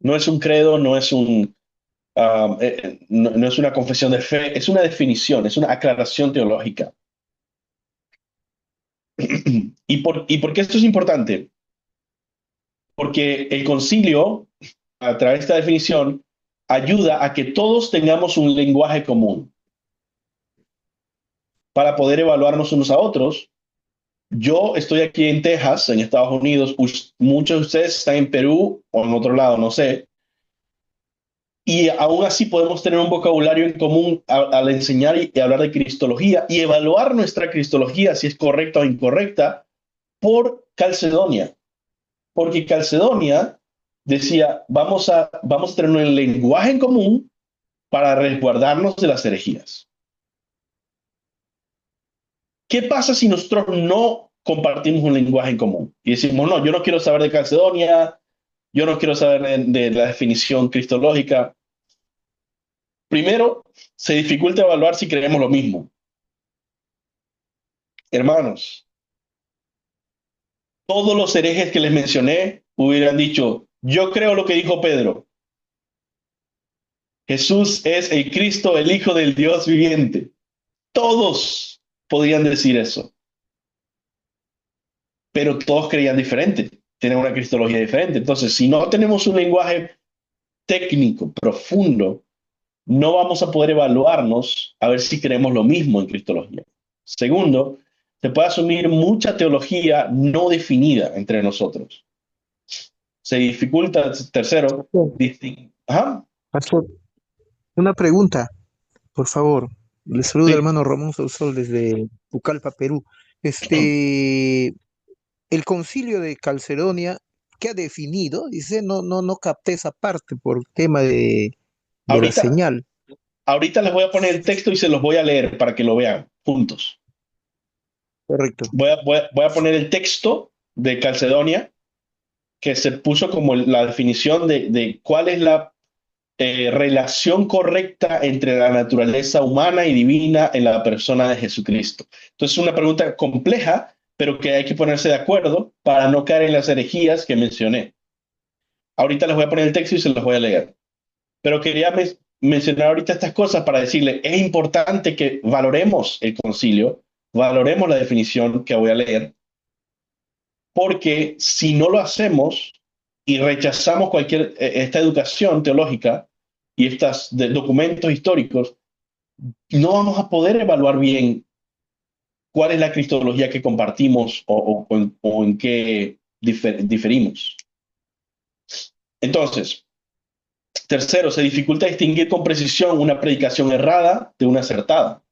No es un credo, no es una confesión de fe, es una definición, es una aclaración teológica. ¿Y por qué esto es importante? Porque el concilio, a través de esta definición, ayuda a que todos tengamos un lenguaje común para poder evaluarnos unos a otros. Yo estoy aquí en Texas, en Estados Unidos, muchos de ustedes están en Perú o en otro lado, no sé, y aún así podemos tener un vocabulario en común al enseñar y hablar de cristología y evaluar nuestra cristología, si es correcta o incorrecta, por Calcedonia. Porque Calcedonia decía, vamos a tener un lenguaje en común para resguardarnos de las herejías. ¿Qué pasa si nosotros no compartimos un lenguaje en común? Y decimos, no, yo no quiero saber de Calcedonia, yo no quiero saber de la definición cristológica. Primero, se dificulta evaluar si creemos lo mismo. Hermanos, todos los herejes que les mencioné hubieran dicho, yo creo lo que dijo Pedro. Jesús es el Cristo, el Hijo del Dios viviente. Todos podían decir eso, pero todos creían diferente, tienen una cristología diferente. Entonces, si no tenemos un lenguaje técnico, profundo, no vamos a poder evaluarnos a ver si creemos lo mismo en cristología. Segundo, se puede asumir mucha teología no definida entre nosotros. Se dificulta, tercero, Pastor, Ajá, Pastor, una pregunta, por favor. Le saluda sí. hermano Ramón Sauzol desde Pucallpa, Perú. Este, el concilio de Calcedonia, ¿qué ha definido? Dice, no capté esa parte por tema de de la Ahorita, señal. ahorita les voy a poner el texto y se los voy a leer para que lo vean juntos. Correcto. Voy a poner el texto de Calcedonia, que se puso como la definición de cuál es la relación correcta entre la naturaleza humana y divina en la persona de Jesucristo. Entonces es una pregunta compleja, pero que hay que ponerse de acuerdo para no caer en las herejías que mencioné. Ahorita les voy a poner el texto y se los voy a leer. Pero quería mencionar ahorita estas cosas para decirle, es importante que valoremos el concilio, valoremos la definición que voy a leer, porque si no lo hacemos y rechazamos esta educación teológica y estos documentos históricos, no vamos a poder evaluar bien cuál es la cristología que compartimos o en qué diferimos. Entonces, tercero, se dificulta distinguir con precisión una predicación errada de una acertada.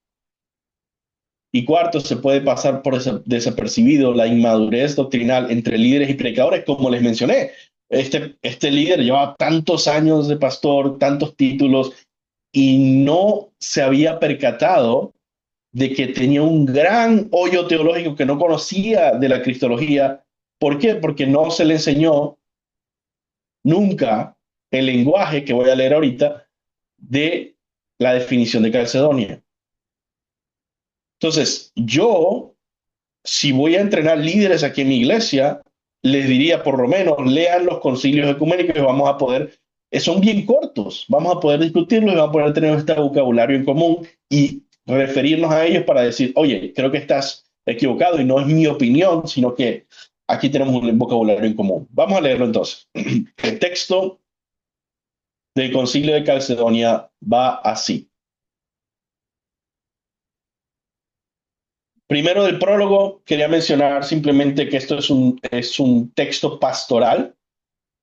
Y cuarto, se puede pasar por desapercibido la inmadurez doctrinal entre líderes y predicadores, como les mencioné. Este líder lleva tantos años de pastor, tantos títulos, y no se había percatado de que tenía un gran hoyo teológico que no conocía de la cristología. ¿Por qué? Porque no se le enseñó nunca el lenguaje que voy a leer ahorita de la definición de Calcedonia. Entonces, yo, si voy a entrenar líderes aquí en mi iglesia, les diría por lo menos lean los concilios ecuménicos y vamos a poder, son bien cortos, vamos a poder discutirlos y vamos a poder tener este vocabulario en común y referirnos a ellos para decir, oye, creo que estás equivocado y no es mi opinión, sino que aquí tenemos un vocabulario en común. Vamos a leerlo entonces. El texto del concilio de Calcedonia va así. Primero del prólogo, quería mencionar simplemente que esto es un texto pastoral.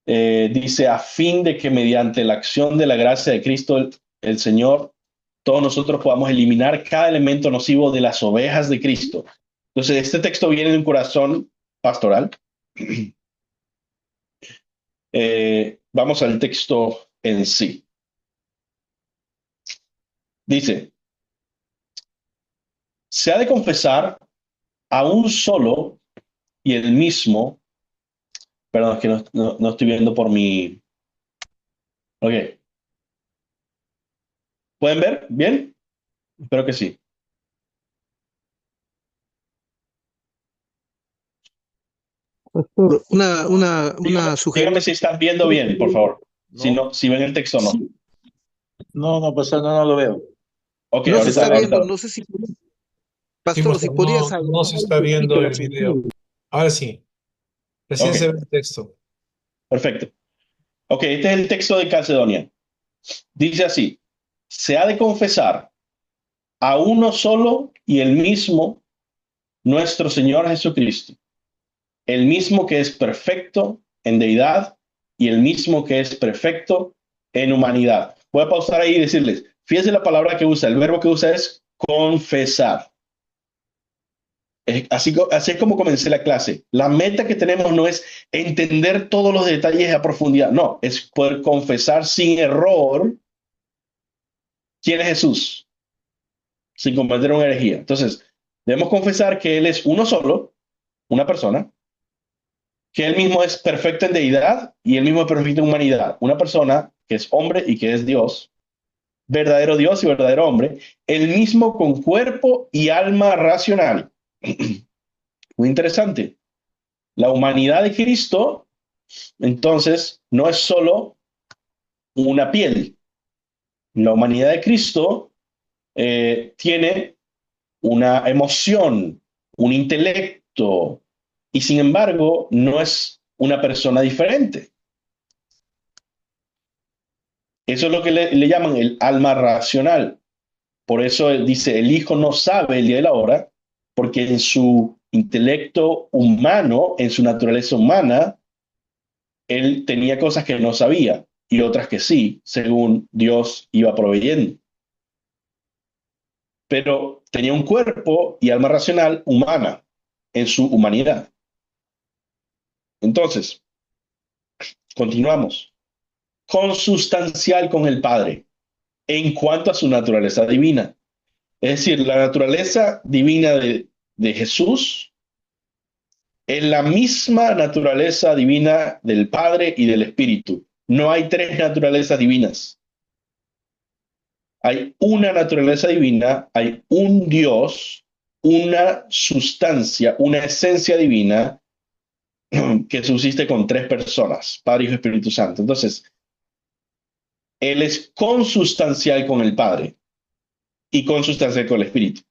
Dice, a fin de que mediante la acción de la gracia de Cristo el Señor, todos nosotros podamos eliminar cada elemento nocivo de las ovejas de Cristo. Entonces, este texto viene de un corazón pastoral. Vamos al texto en sí. Dice, se ha de confesar a un solo y el mismo, perdón, es que no estoy viendo por mi... Ok, ¿pueden ver bien? Espero que sí. Pastor, Dígame, una dígame si sugerencia. están viendo bien, por favor. Si No, no, si ven el texto o no. Sí, no, pastor, no lo veo. Ok, no se está ahorita. viendo, no sé si, Sí, pastor, si pastor, podías no agrandar se un está poquito viendo la el video. pantalla. Ahora sí, recién se Ok, ve el texto. perfecto. Ok, este es el texto de Calcedonia. Dice así, se ha de confesar a uno solo y el mismo, nuestro Señor Jesucristo, el mismo que es perfecto en deidad y el mismo que es perfecto en humanidad. Voy a pausar ahí y decirles, fíjense la palabra que usa, el verbo que usa es confesar. Así es como comencé la clase. La meta que tenemos no es entender todos los detalles a profundidad, no, es poder confesar sin error quién es Jesús, sin cometer una herejía. Entonces, debemos confesar que Él es uno solo, una persona, que Él mismo es perfecto en deidad y Él mismo es perfecto en humanidad. Una persona que es hombre y que es Dios, verdadero Dios y verdadero hombre, Él mismo con cuerpo y alma racional. Muy interesante. La humanidad de Cristo, entonces, no es solo una piel. La humanidad de Cristo tiene una emoción, un intelecto, y sin embargo no es una persona diferente. Eso es lo que le llaman el alma racional. Por eso él dice, el Hijo no sabe el día y la hora, porque en su intelecto humano, en su naturaleza humana, él tenía cosas que no sabía y otras que sí, según Dios iba proveyendo. Pero tenía un cuerpo y alma racional humana en su humanidad. Entonces, continuamos. Consustancial con el Padre. en cuanto a su naturaleza divina. Es decir, la naturaleza divina de Jesús es la misma naturaleza divina del Padre y del Espíritu. No hay tres naturalezas divinas. Hay una naturaleza divina, hay un Dios, una sustancia, una esencia divina que subsiste con tres personas, Padre, Hijo y Espíritu Santo. Entonces, Él es consustancial con el Padre y consustancial con el Espíritu.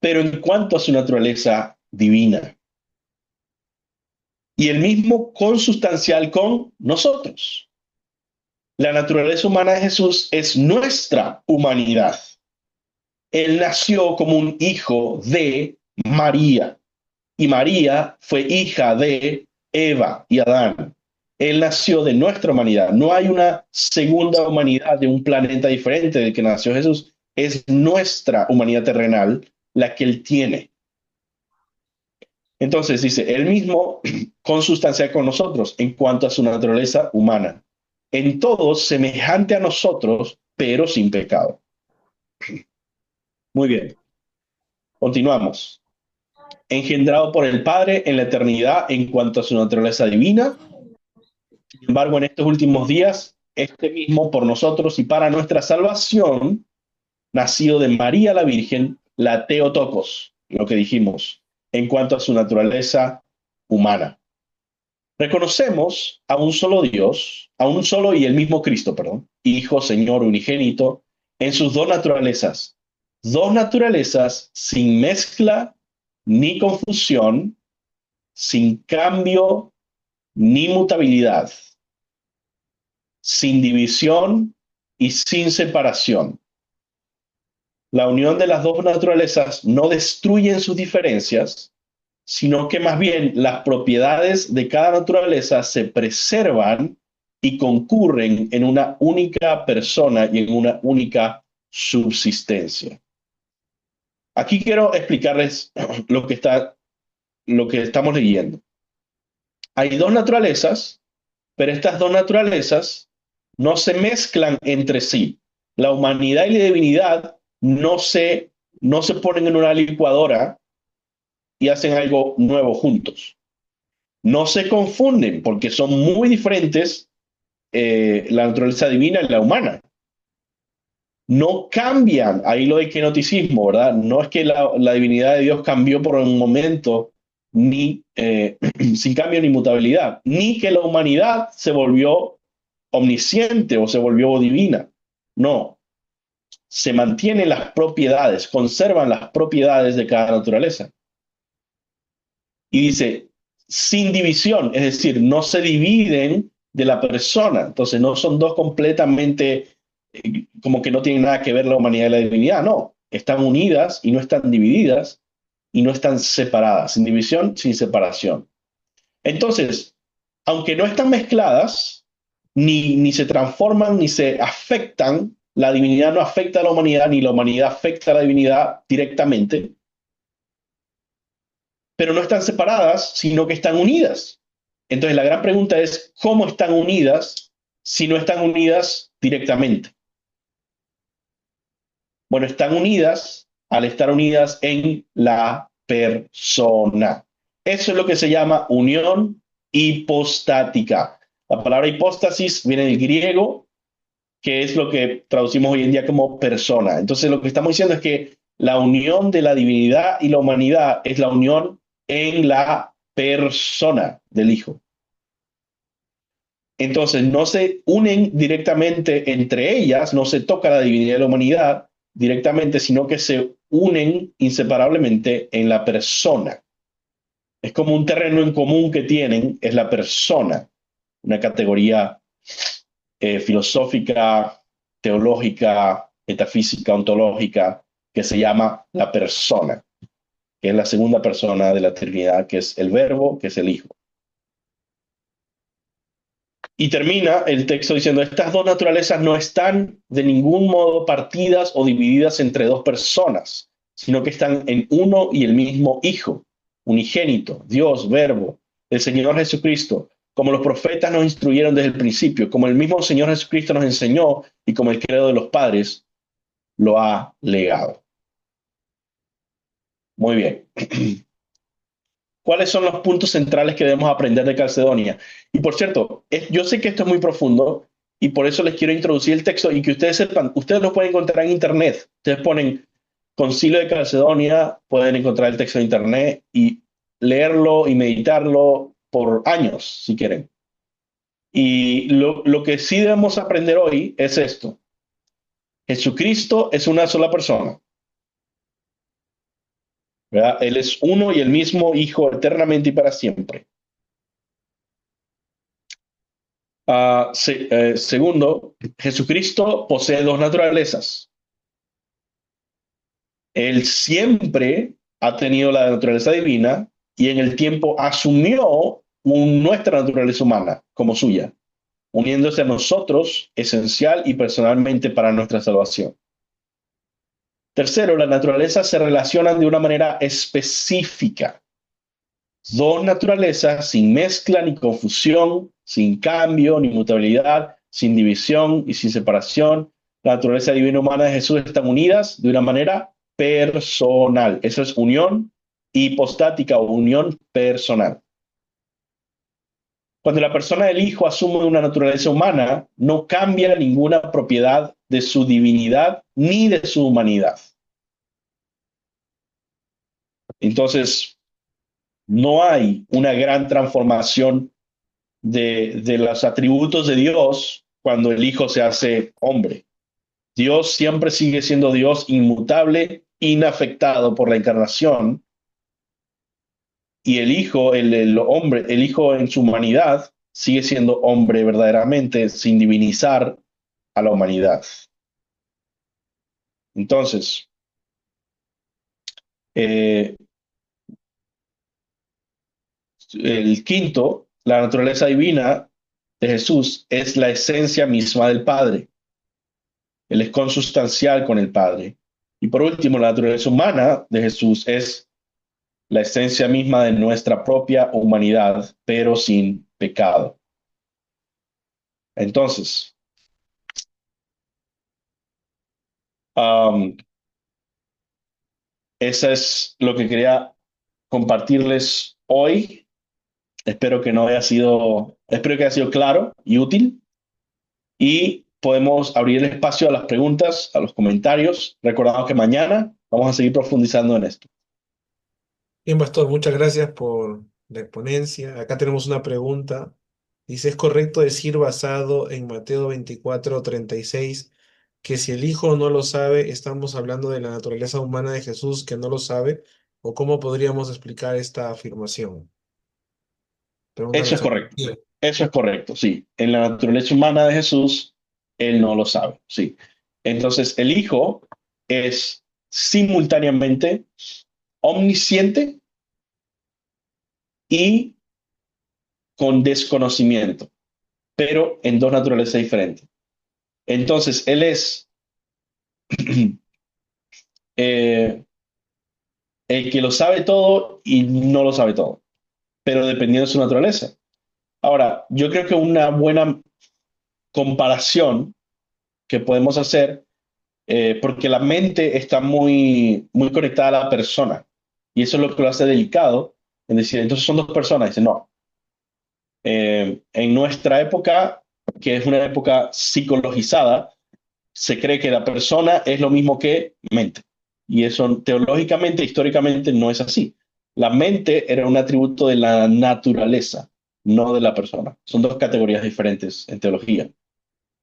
Pero en cuanto a su naturaleza divina, y el mismo consustancial con nosotros. La naturaleza humana de Jesús es nuestra humanidad. Él nació como un hijo de María, y María fue hija de Eva y Adán. Él nació de nuestra humanidad. No hay una segunda humanidad de un planeta diferente del que nació Jesús. Es nuestra humanidad terrenal la que él tiene. Entonces dice, él mismo consustancial con nosotros en cuanto a su naturaleza humana. En todo semejante a nosotros, pero sin pecado. Muy bien. Continuamos. Engendrado por el Padre en la eternidad en cuanto a su naturaleza divina. Sin embargo, en estos últimos días, este mismo por nosotros y para nuestra salvación, nacido de María la Virgen, la Theotokos, lo que dijimos, en cuanto a su naturaleza humana. Reconocemos a un solo Dios, a un solo y el mismo Cristo, perdón, Hijo, Señor, unigénito, en sus dos naturalezas sin mezcla ni confusión, sin cambio ni mutabilidad, sin división y sin separación. La unión de las dos naturalezas no destruye sus diferencias, sino que más bien las propiedades de cada naturaleza se preservan y concurren en una única persona y en una única subsistencia. Aquí quiero explicarles lo que estamos leyendo. Hay dos naturalezas, pero estas dos naturalezas no se mezclan entre sí. La humanidad y la divinidad no se ponen en una licuadora y hacen algo nuevo juntos. No se confunden porque son muy diferentes la naturaleza divina y la humana. No cambian, ahí lo de kenoticismo, ¿verdad? No es que la divinidad de Dios cambió por un momento, ni sin cambio ni mutabilidad, ni que la humanidad se volvió omnisciente o se volvió divina. No, se mantienen las propiedades, conservan las propiedades de cada naturaleza. Y dice, sin división, es decir, no se dividen de la persona. Entonces no son dos completamente, como que no tienen nada que ver la humanidad y la divinidad. No, están unidas y no están divididas y no están separadas. Sin división, sin separación. Entonces, aunque no están mezcladas, ni se transforman, ni se afectan, la divinidad no afecta a la humanidad, ni la humanidad afecta a la divinidad directamente, pero no están separadas, sino que están unidas. Entonces la gran pregunta es, ¿cómo están unidas si no están unidas directamente? Bueno, están unidas al estar unidas en la persona. Eso es lo que se llama unión hipostática. La palabra hipóstasis viene del griego, que es lo que traducimos hoy en día como persona. Entonces lo que estamos diciendo es que la unión de la divinidad y la humanidad es la unión en la persona del Hijo. Entonces no se unen directamente entre ellas, no se toca la divinidad y la humanidad directamente, sino que se unen inseparablemente en la persona. Es como un terreno en común que tienen, es la persona, una categoría filosófica, teológica, metafísica, ontológica, que se llama la persona, que es la segunda persona de la Trinidad, que es el Verbo, que es el Hijo. Y termina el texto diciendo, estas dos naturalezas no están de ningún modo partidas o divididas entre dos personas, sino que están en uno y el mismo Hijo, unigénito, Dios, Verbo, el Señor Jesucristo, como los profetas nos instruyeron desde el principio, como el mismo Señor Jesucristo nos enseñó y como el credo de los padres lo ha legado. Muy bien. ¿Cuáles son los puntos centrales que debemos aprender de Calcedonia? Y por cierto, yo sé que esto es muy profundo y por eso les quiero introducir el texto y que ustedes sepan, ustedes lo pueden encontrar en internet. Ustedes ponen Concilio de Calcedonia, pueden encontrar el texto en internet y leerlo y meditarlo por años, si quieren. Y lo que sí debemos aprender hoy es esto. Jesucristo es una sola persona, ¿verdad? Él es uno y el mismo Hijo eternamente y para siempre. Segundo, Jesucristo posee dos naturalezas. Él siempre ha tenido la naturaleza divina y en el tiempo asumió nuestra naturaleza humana como suya, uniéndose a nosotros esencial y personalmente para nuestra salvación. Tercero, las naturalezas se relacionan de una manera específica. Dos naturalezas sin mezcla ni confusión, sin cambio ni mutabilidad, sin división y sin separación. La naturaleza divina y humana de Jesús están unidas de una manera personal. Eso es unión hipostática o unión personal. Cuando la persona del Hijo asume una naturaleza humana, no cambia ninguna propiedad de su divinidad ni de su humanidad. Entonces, no hay una gran transformación de los atributos de Dios cuando el Hijo se hace hombre. Dios siempre sigue siendo Dios inmutable, inafectado por la encarnación, y el Hijo, el hombre, el Hijo en su humanidad sigue siendo hombre verdaderamente, sin divinizar a la humanidad. Entonces, eh, el quinto, la naturaleza divina de Jesús es la esencia misma del Padre. Él es consustancial con el Padre. Y por último, la naturaleza humana de Jesús es la esencia misma de nuestra propia humanidad, pero sin pecado. Entonces, eso es lo que quería compartirles hoy. Espero que haya sido claro y útil. Y podemos abrir el espacio a las preguntas, a los comentarios. Recordamos que mañana vamos a seguir profundizando en esto. Bien, Pastor, muchas gracias por la exponencia. Acá tenemos una pregunta. Dice, ¿es correcto decir basado en Mateo 24:36 que si el Hijo no lo sabe, estamos hablando de la naturaleza humana de Jesús que no lo sabe? ¿O cómo podríamos explicar esta afirmación? Pregunta Eso es Nelson. correcto. Eso es correcto, sí. En la naturaleza humana de Jesús, él no lo sabe, sí. Entonces, el Hijo es simultáneamente omnisciente y con desconocimiento, pero en dos naturalezas diferentes. Entonces, él es eh, el que lo sabe todo y no lo sabe todo, pero dependiendo de su naturaleza. Ahora, yo creo que una buena comparación que podemos hacer, porque la mente está muy conectada a la persona, y eso es lo que lo hace delicado, en decir, entonces son dos personas, dice, no. En nuestra época, que es una época psicologizada, se cree que la persona es lo mismo que mente. Y eso teológicamente, históricamente, no es así. La mente era un atributo de la naturaleza, no de la persona. Son dos categorías diferentes en teología.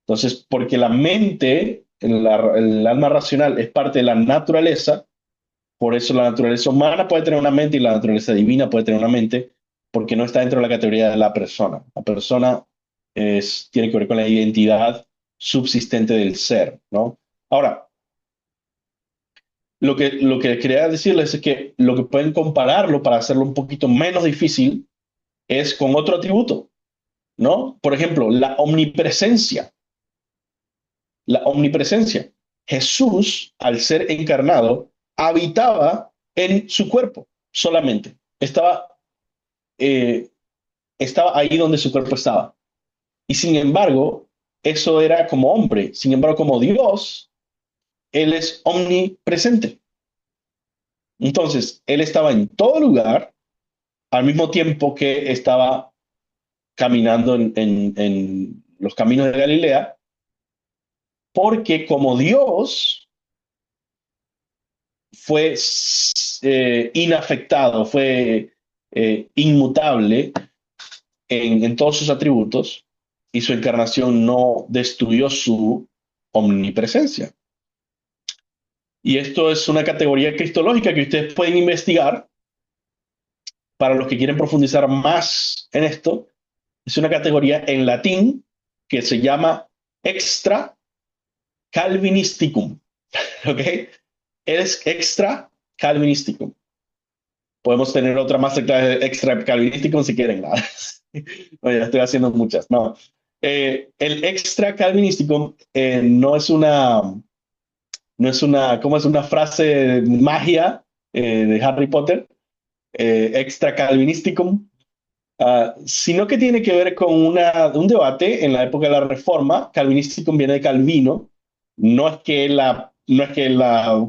Entonces, porque la mente, el alma racional, es parte de la naturaleza, por eso la naturaleza humana puede tener una mente y la naturaleza divina puede tener una mente, porque no está dentro de la categoría de la persona. La persona tiene que ver con la identidad subsistente del ser, ¿no? Ahora, lo que quería decirles es que lo que pueden compararlo para hacerlo un poquito menos difícil es con otro atributo, ¿no? Por ejemplo, la omnipresencia. La omnipresencia. Jesús, al ser encarnado, habitaba en su cuerpo solamente. Estaba estaba ahí donde su cuerpo estaba. Y sin embargo, eso era como hombre. Sin embargo, como Dios, Él es omnipresente. Entonces, Él estaba en todo lugar al mismo tiempo que estaba caminando en los caminos de Galilea, porque como Dios fue inafectado, fue inmutable en todos sus atributos, y su encarnación no destruyó su omnipresencia. Y esto es una categoría cristológica que ustedes pueden investigar para los que quieren profundizar más en esto. Es una categoría en latín que se llama extra Calvinisticum. ¿Ok? Es extra Calvinisticum. Podemos tener otra más extra Calvinisticum si quieren. ¿No? No, ya estoy haciendo muchas. No. El extra Calvinisticum no es una, ¿cómo es una frase de magia de Harry Potter? Extra Calvinisticum. Sino que tiene que ver con un debate en la época de la Reforma. Calvinisticum viene de Calvino, no es que la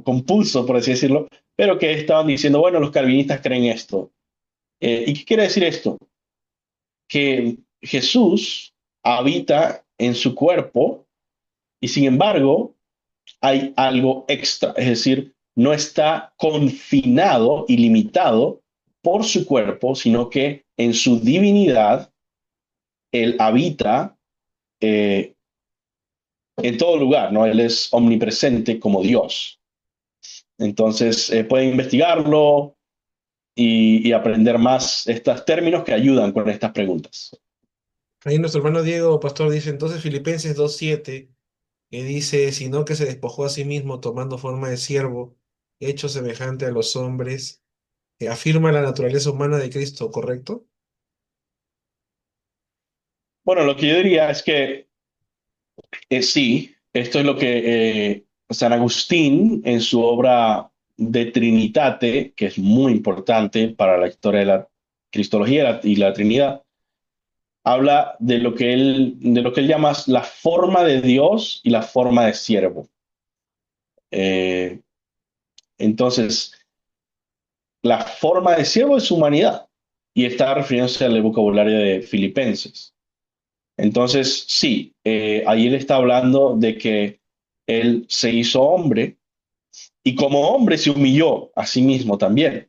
compuso, por así decirlo, pero que estaban diciendo, bueno, los calvinistas creen esto. ¿Y qué quiere decir esto? Que Jesús habita en su cuerpo y sin embargo hay algo extra, es decir, no está confinado y limitado por su cuerpo, sino que en su divinidad él habita eh, en todo lugar, ¿no? Él es omnipresente como Dios. Entonces, pueden investigarlo y aprender más estos términos que ayudan con estas preguntas. Ahí nuestro hermano Diego Pastor dice, entonces Filipenses 2:7, que dice, sino que se despojó a sí mismo tomando forma de siervo, hecho semejante a los hombres, afirma la naturaleza humana de Cristo, ¿correcto? Bueno, lo que yo diría es que sí, esto es lo que San Agustín en su obra De Trinitate, que es muy importante para la historia de la Cristología y la Trinidad, habla de lo que él llama la forma de Dios y la forma de siervo. Eh, entonces, la forma de siervo es humanidad y está refiriéndose al vocabulario de Filipenses. Entonces, sí, ahí él está hablando de que él se hizo hombre y como hombre se humilló a sí mismo también.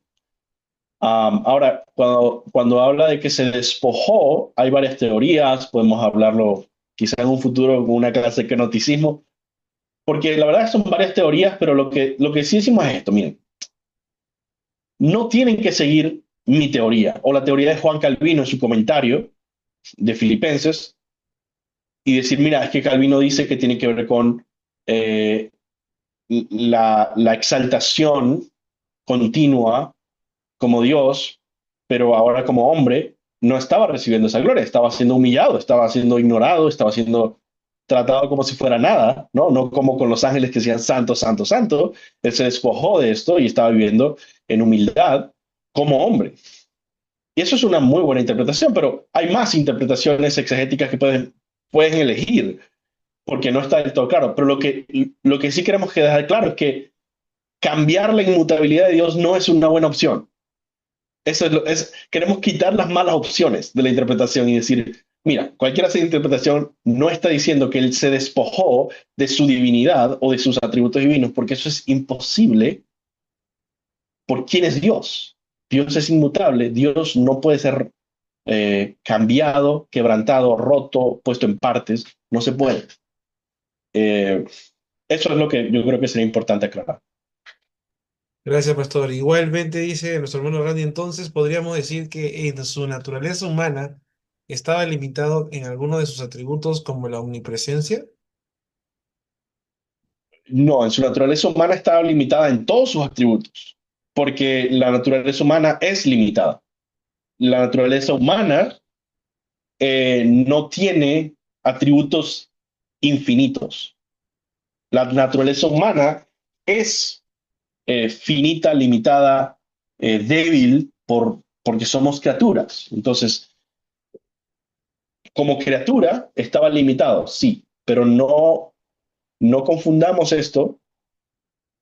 Ahora, cuando habla de que se despojó, hay varias teorías, podemos hablarlo quizá en un futuro con una clase de kenoticismo, porque la verdad son varias teorías, pero lo que sí decimos es esto, miren, no tienen que seguir mi teoría o la teoría de Juan Calvino en su comentario de Filipenses y decir, mira, es que Calvino dice que tiene que ver con eh, la exaltación continua como Dios, pero ahora como hombre no estaba recibiendo esa gloria, estaba siendo humillado, estaba siendo ignorado, estaba siendo tratado como si fuera nada, ¿no? No como con los ángeles que decían santo, santo, santo. Él se despojó de esto y estaba viviendo en humildad como hombre. Y eso es una muy buena interpretación, pero hay más interpretaciones exegéticas que pueden elegir, porque no está del todo claro. Pero lo que sí queremos que dejar claro es que cambiar la inmutabilidad de Dios no es una buena opción. Queremos quitar las malas opciones de la interpretación y decir, mira, cualquiera sea la interpretación no está diciendo que él se despojó de su divinidad o de sus atributos divinos, porque eso es imposible por quién es Dios. Dios es inmutable, Dios no puede ser cambiado, quebrantado, roto, puesto en partes, no se puede. Eh, Eso es lo que yo creo que sería importante aclarar. Gracias, pastor. Igualmente dice nuestro hermano Randy, entonces podríamos decir que en su naturaleza humana estaba limitado en alguno de sus atributos como la omnipresencia. No, en su naturaleza humana estaba limitada en todos sus atributos, porque la naturaleza humana es limitada. La naturaleza humana no tiene atributos infinitos. La naturaleza humana es finita, limitada, débil, porque somos criaturas. Entonces, como criatura estaba limitado, sí, pero no confundamos esto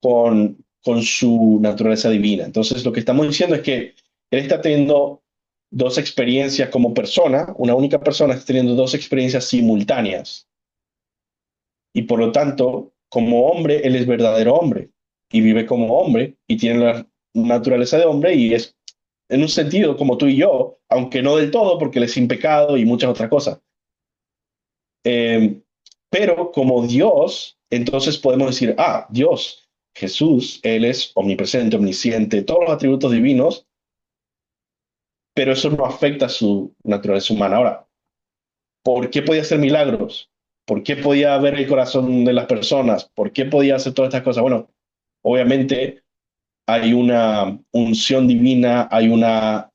con su naturaleza divina. Entonces, lo que estamos diciendo es que él está teniendo dos experiencias como persona, una única persona está teniendo dos experiencias simultáneas. Y por lo tanto, como hombre, él es verdadero hombre y vive como hombre y tiene la naturaleza de hombre y es en un sentido como tú y yo, aunque no del todo porque él es sin pecado y muchas otras cosas. Eh, pero como Dios, entonces podemos decir, ah, Dios, Jesús, Él es omnipresente, omnisciente, todos los atributos divinos, pero eso no afecta a su naturaleza humana. Ahora, ¿por qué podía hacer milagros? ¿Por qué podía ver el corazón de las personas? ¿Por qué podía hacer todas estas cosas? Bueno, obviamente hay una unción divina, hay una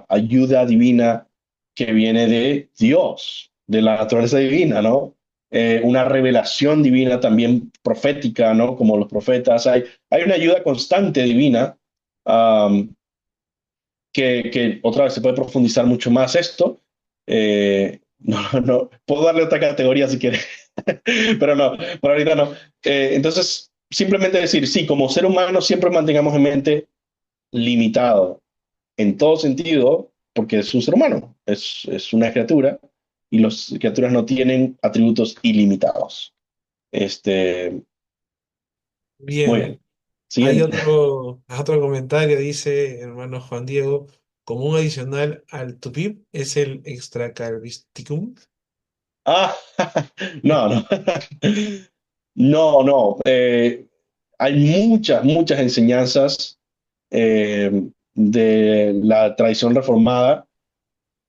ayuda divina que viene de Dios, de la naturaleza divina, ¿no? Una revelación divina también profética, ¿no? Como los profetas. Hay una ayuda constante divina um, que otra vez se puede profundizar mucho más esto. No, puedo darle otra categoría si quieres, pero no, por ahorita no. Entonces, simplemente decir, sí, como ser humano siempre mantengamos en mente limitado en todo sentido, porque es un ser humano, es una criatura, y las criaturas no tienen atributos ilimitados. Este, muy Bien. bien. Hay Siguiente. otro comentario, dice hermano Juan Diego, como un adicional al tupib es el extracalvisticum. Ah, no, no. No, no. Hay muchas enseñanzas de la tradición reformada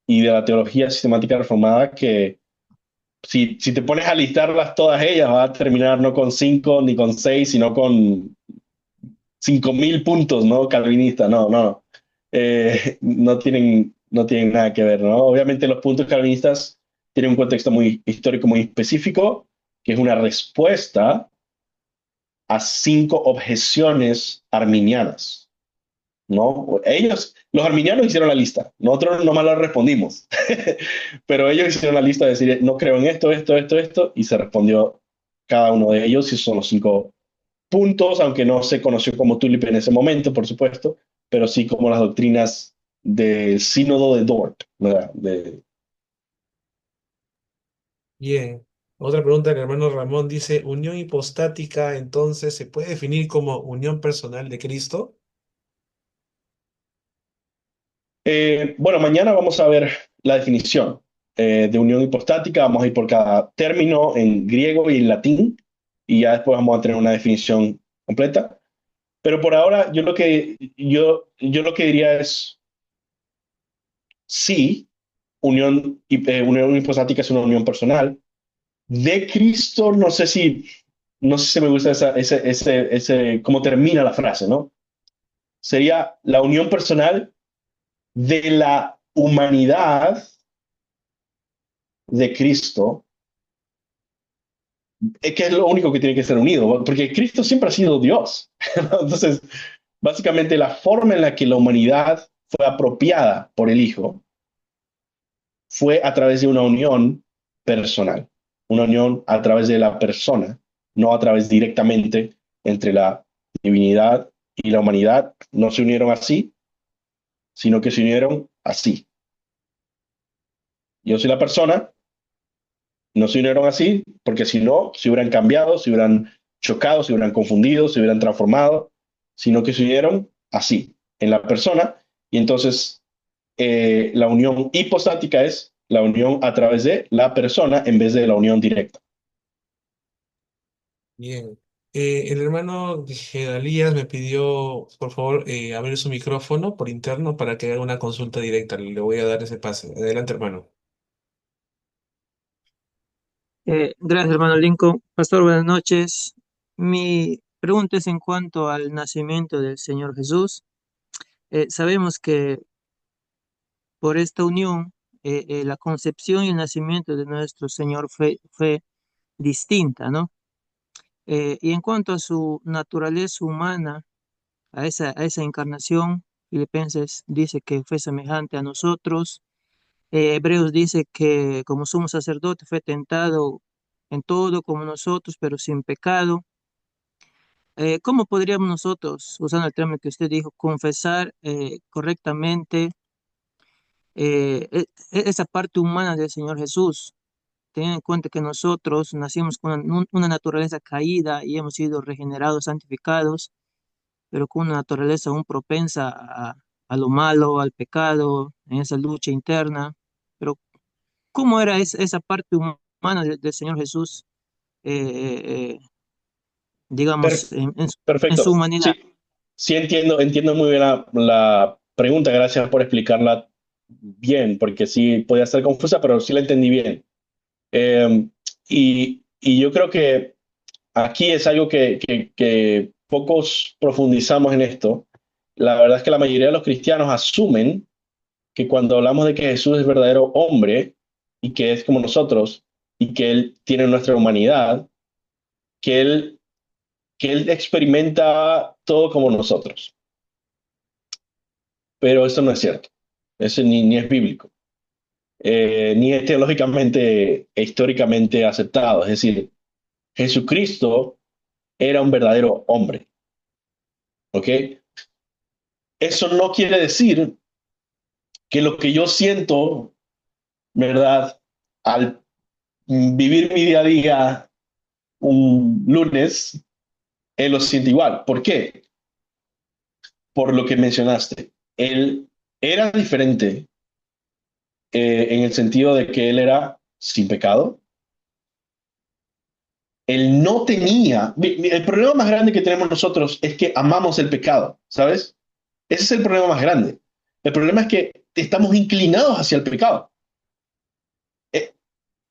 y de la teología sistemática reformada que si te pones a listarlas todas ellas, vas a terminar no con 5 ni con 6 sino con 5.000 puntos, ¿no? Calvinista, no, no. No tienen nada que ver, ¿no? Obviamente los puntos calvinistas tienen un contexto muy histórico, muy específico, que es una respuesta a 5 objeciones arminianas, ¿no? Ellos, los arminianos hicieron la lista, nosotros nomás la respondimos, pero ellos hicieron la lista de decir, no creo en esto, y se respondió cada uno de ellos, y esos son los 5 puntos, aunque no se conoció como tulip en ese momento, por supuesto, pero sí como las doctrinas del sínodo de Dort, ¿verdad? Bien. Otra pregunta del hermano Ramón dice, unión hipostática entonces se puede definir como unión personal de Cristo. Bueno, mañana vamos a ver la definición de unión hipostática, vamos a ir por cada término en griego y en latín, y ya después vamos a tener una definición completa. Pero por ahora, yo lo que diría es, sí, unión hipostática es una unión personal. De Cristo, no sé si me gusta cómo termina la frase, ¿no? Sería la unión personal de la humanidad de Cristo, que es lo único que tiene que ser unido, porque Cristo siempre ha sido Dios. Entonces, básicamente la forma en la que la humanidad fue apropiada por el Hijo fue a través de una unión personal, una unión a través de la persona, no a través directamente entre la divinidad y la humanidad. No se unieron así, sino que se unieron así. Yo soy la persona, no se unieron así, porque si no, se hubieran cambiado, se hubieran chocado, se hubieran confundido, se hubieran transformado, sino que se unieron así, en la persona, y entonces la unión hipostática es la unión a través de la persona en vez de la unión directa. Bien. El hermano Gedalías me pidió, por favor, abrir su micrófono por interno para que haga una consulta directa. Le voy a dar ese pase. Adelante, hermano. Gracias, hermano Lincoln. Pastor, buenas noches. Mi pregunta es en cuanto al nacimiento del Señor Jesús. Sabemos que por esta unión, la concepción y el nacimiento de nuestro Señor fue distinta, ¿no? Y en cuanto a su naturaleza humana, a esa encarnación, Filipenses dice que fue semejante a nosotros, Hebreos dice que como sumo sacerdote fue tentado en todo como nosotros, pero sin pecado. ¿Cómo podríamos nosotros, usando el término que usted dijo, confesar correctamente esa parte humana del Señor Jesús, teniendo en cuenta que nosotros nacimos con una naturaleza caída y hemos sido regenerados, santificados, pero con una naturaleza aún propensa a lo malo, al pecado, en esa lucha interna? Pero ¿cómo era esa parte humana del Señor Jesús, eh, eh, eh, Per- digamos, en Perfecto. su humanidad? Sí, sí entiendo muy bien la pregunta. Gracias por explicarla bien, porque sí podía ser confusa, pero sí la entendí bien. Eh, y yo creo que aquí es algo que pocos profundizamos en esto. La verdad es que la mayoría de los cristianos asumen que cuando hablamos de que Jesús es verdadero hombre y que es como nosotros y que Él tiene nuestra humanidad, que Él, que él experimenta todo como nosotros. Pero eso no es cierto. Eso ni es bíblico, ni es teológicamente e históricamente aceptado. Es decir, Jesucristo era un verdadero hombre. ¿Ok? Eso no quiere decir que lo que yo siento, ¿verdad? Al vivir mi día a día un lunes, él lo siente igual. ¿Por qué? Por lo que mencionaste. Él era diferente en el sentido de que él era sin pecado. Él no tenía, el problema más grande que tenemos nosotros es que amamos el pecado, ¿sabes? Ese es el problema más grande. El problema es que estamos inclinados hacia el pecado. Eh,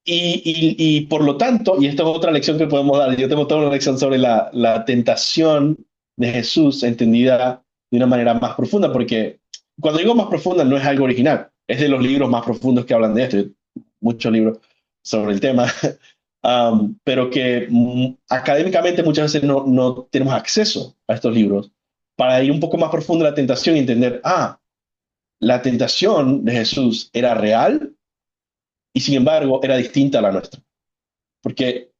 y por lo tanto, y esta es otra lección que podemos dar, yo tengo toda una lección sobre la tentación de Jesús entendida de una manera más profunda, porque cuando digo más profunda no es algo original, es de los libros más profundos que hablan de esto, muchos libros sobre el tema, pero que académicamente muchas veces no tenemos acceso a estos libros para ir un poco más profundo en la tentación y entender, la tentación de Jesús era real y sin embargo era distinta a la nuestra, porque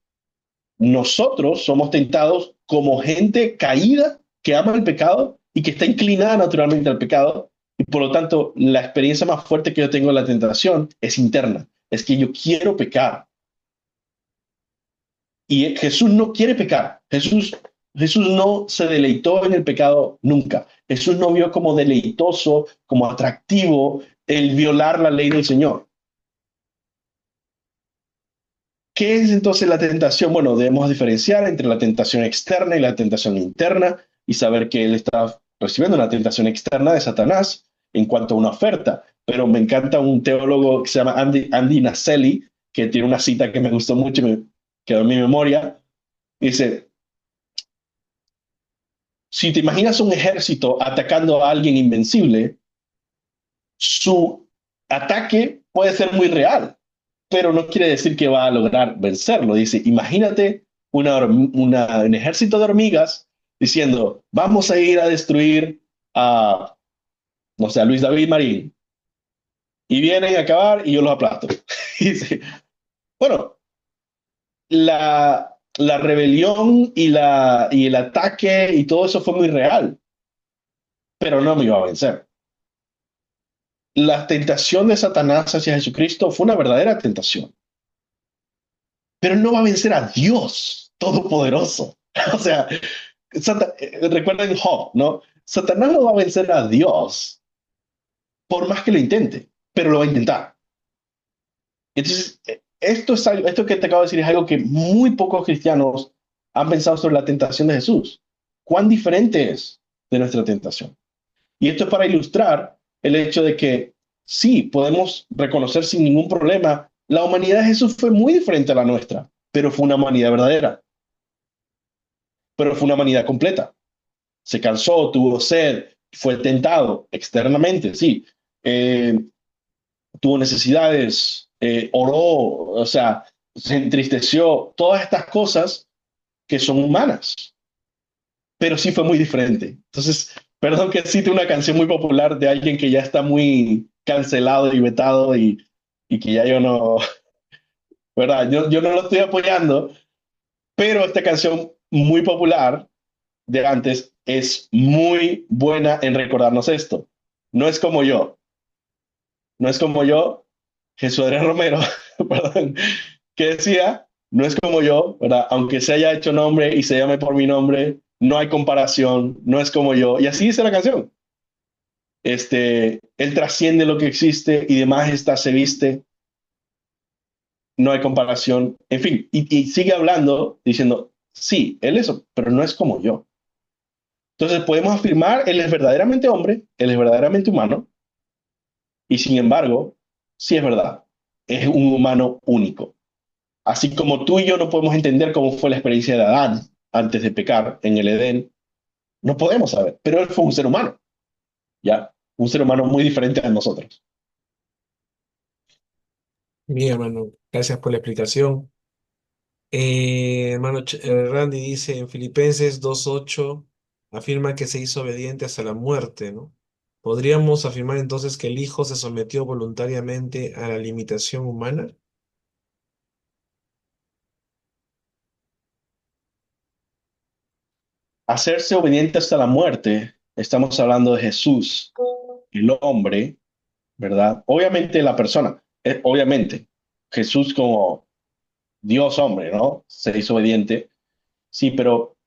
nosotros somos tentados como gente caída que ama el pecado y que está inclinada naturalmente al pecado, y por lo tanto la experiencia más fuerte que yo tengo en la tentación es interna, es que yo quiero pecar. Y Jesús no quiere pecar. Jesús no se deleitó en el pecado nunca. Jesús no vio como deleitoso, como atractivo el violar la ley del Señor. ¿Qué es entonces la tentación? Bueno, debemos diferenciar entre la tentación externa y la tentación interna y saber que él está recibiendo una tentación externa de Satanás en cuanto a una oferta. Pero me encanta un teólogo que se llama Andy Naselli, que tiene una cita que me gustó mucho y me quedó en mi memoria. Dice, si te imaginas un ejército atacando a alguien invencible, su ataque puede ser muy real, pero no quiere decir que va a lograr vencerlo. Dice, imagínate un ejército de hormigas diciendo, vamos a ir a destruir a, no sé, a Luis David Marín. Y vienen a acabar y yo los aplasto. Y dice, bueno, la rebelión y el ataque y todo eso fue muy real, pero no me iba a vencer. La tentación de Satanás hacia Jesucristo fue una verdadera tentación, pero no va a vencer a Dios Todopoderoso. O sea, recuerden Job, ¿no? Satanás no va a vencer a Dios por más que lo intente, pero lo va a intentar. Entonces, esto que te acabo de decir es algo que muy pocos cristianos han pensado sobre la tentación de Jesús. ¿Cuán diferente es de nuestra tentación? Y esto es para ilustrar el hecho de que sí, podemos reconocer sin ningún problema, la humanidad de Jesús fue muy diferente a la nuestra, pero fue una humanidad verdadera, pero fue una humanidad completa. Se cansó, tuvo sed, fue tentado externamente, sí. Eh, Tuvo necesidades, oró, o sea, se entristeció, todas estas cosas que son humanas, pero sí fue muy diferente. Entonces, perdón que cite una canción muy popular de alguien que ya está muy cancelado y vetado y y que ya yo no, ¿verdad? Yo no lo estoy apoyando, pero esta canción muy popular de antes es muy buena en recordarnos esto. No es como yo, no es como yo, Jesús Adrián Romero, perdón, que decía, no es como yo, ¿verdad? Aunque se haya hecho nombre y se llame por mi nombre, no hay comparación, no es como yo. Y así dice la canción. Él trasciende lo que existe y de majestad se viste, no hay comparación. En fin, y sigue hablando diciendo, sí, él es, pero no es como yo. Entonces podemos afirmar, él es verdaderamente hombre, él es verdaderamente humano, y sin embargo, sí es verdad, es un humano único. Así como tú y yo no podemos entender cómo fue la experiencia de Adán antes de pecar en el Edén, no podemos saber, pero él fue un ser humano, ¿ya? Un ser humano muy diferente a nosotros. Bien, hermano, gracias por la explicación. Hermano Randy dice en Filipenses 2:8 afirma que se hizo obediente hasta la muerte, ¿no? ¿Podríamos afirmar entonces que el Hijo se sometió voluntariamente a la limitación humana? Hacerse obediente hasta la muerte, estamos hablando de Jesús, el hombre, ¿verdad? Obviamente la persona, obviamente, Jesús como Dios hombre, ¿no? Se hizo obediente, sí, pero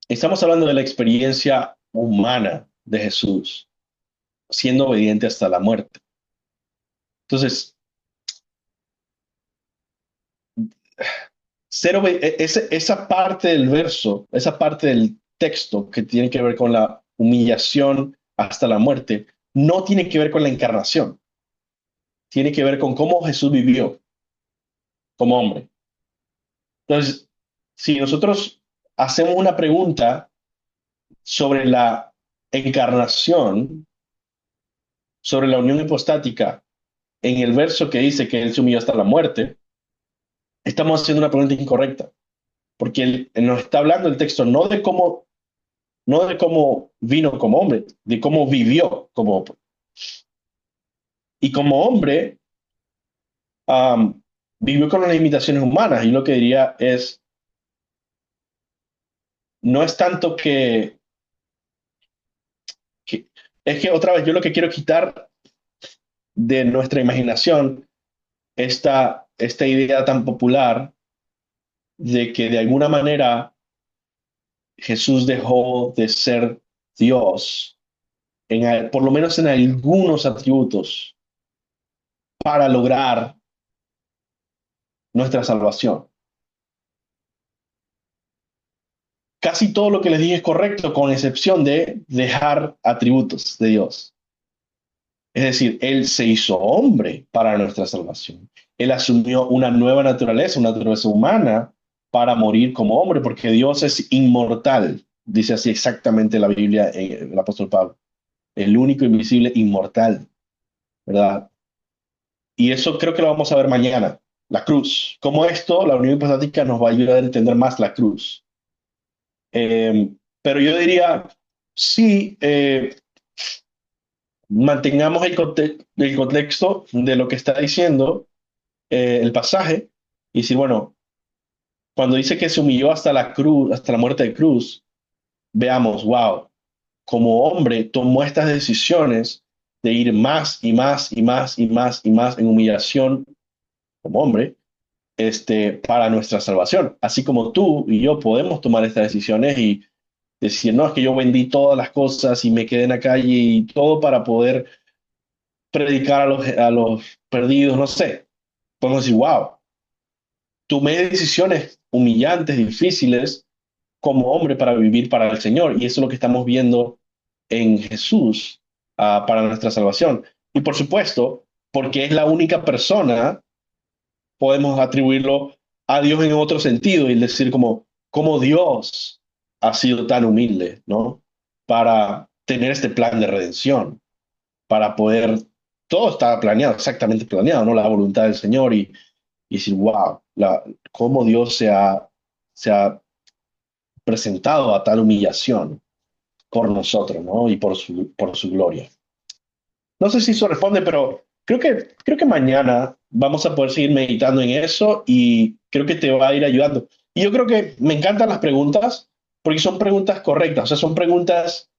estamos hablando de la experiencia humana de Jesús, siendo obediente hasta la muerte. Entonces, esa parte del verso, esa parte del texto que tiene que ver con la humillación hasta la muerte, no tiene que ver con la encarnación, tiene que ver con cómo Jesús vivió como hombre. Entonces, si nosotros hacemos una pregunta sobre la encarnación, sobre la unión hipostática, en el verso que dice que Él se humilló hasta la muerte, estamos haciendo una pregunta incorrecta, porque él nos está hablando el texto no de cómo vino como hombre, de cómo vivió como hombre. Y como hombre, um, vivió con las limitaciones humanas. Y lo que diría es, no es tanto que, es que otra vez yo lo que quiero quitar de nuestra imaginación esta idea tan popular de que de alguna manera Jesús dejó de ser Dios, por lo menos en algunos atributos, para lograr nuestra salvación. Casi todo lo que les dije es correcto, con excepción de dejar atributos de Dios. Es decir, Él se hizo hombre para nuestra salvación. Él asumió una nueva naturaleza, una naturaleza humana, para morir como hombre, porque Dios es inmortal. Dice así exactamente la Biblia, el apóstol Pablo. El único invisible inmortal, ¿verdad? Y eso creo que lo vamos a ver mañana, la cruz. Como esto, la unión hipostática nos va a ayudar a entender más la cruz. Pero yo diría, sí, mantengamos el contexto de lo que está diciendo el pasaje y decir, bueno, cuando dice que se humilló hasta la cruz, hasta la muerte de cruz, veamos, wow, como hombre tomó estas decisiones de ir más y más y más y más y más en humillación como hombre, para nuestra salvación. Así como tú y yo podemos tomar estas decisiones y decir, no, es que yo vendí todas las cosas y me quedé en la calle y todo para poder predicar a los perdidos, no sé. Podemos decir, wow, tomé decisiones humillantes, difíciles como hombre para vivir para el Señor. Y eso es lo que estamos viendo en Jesús para nuestra salvación. Y por supuesto, porque es la única persona, podemos atribuirlo a Dios en otro sentido y decir como Dios ha sido tan humilde, ¿no? Para tener este plan de redención, para poder, todo estaba planeado, exactamente planeado, ¿no? La voluntad del Señor y decir, wow, cómo Dios se ha presentado a tal humillación por nosotros, ¿no? Y por su gloria. No sé si eso responde, pero creo que mañana vamos a poder seguir meditando en eso y creo que te va a ir ayudando. Y yo creo que me encantan las preguntas porque son preguntas correctas, o sea, son preguntas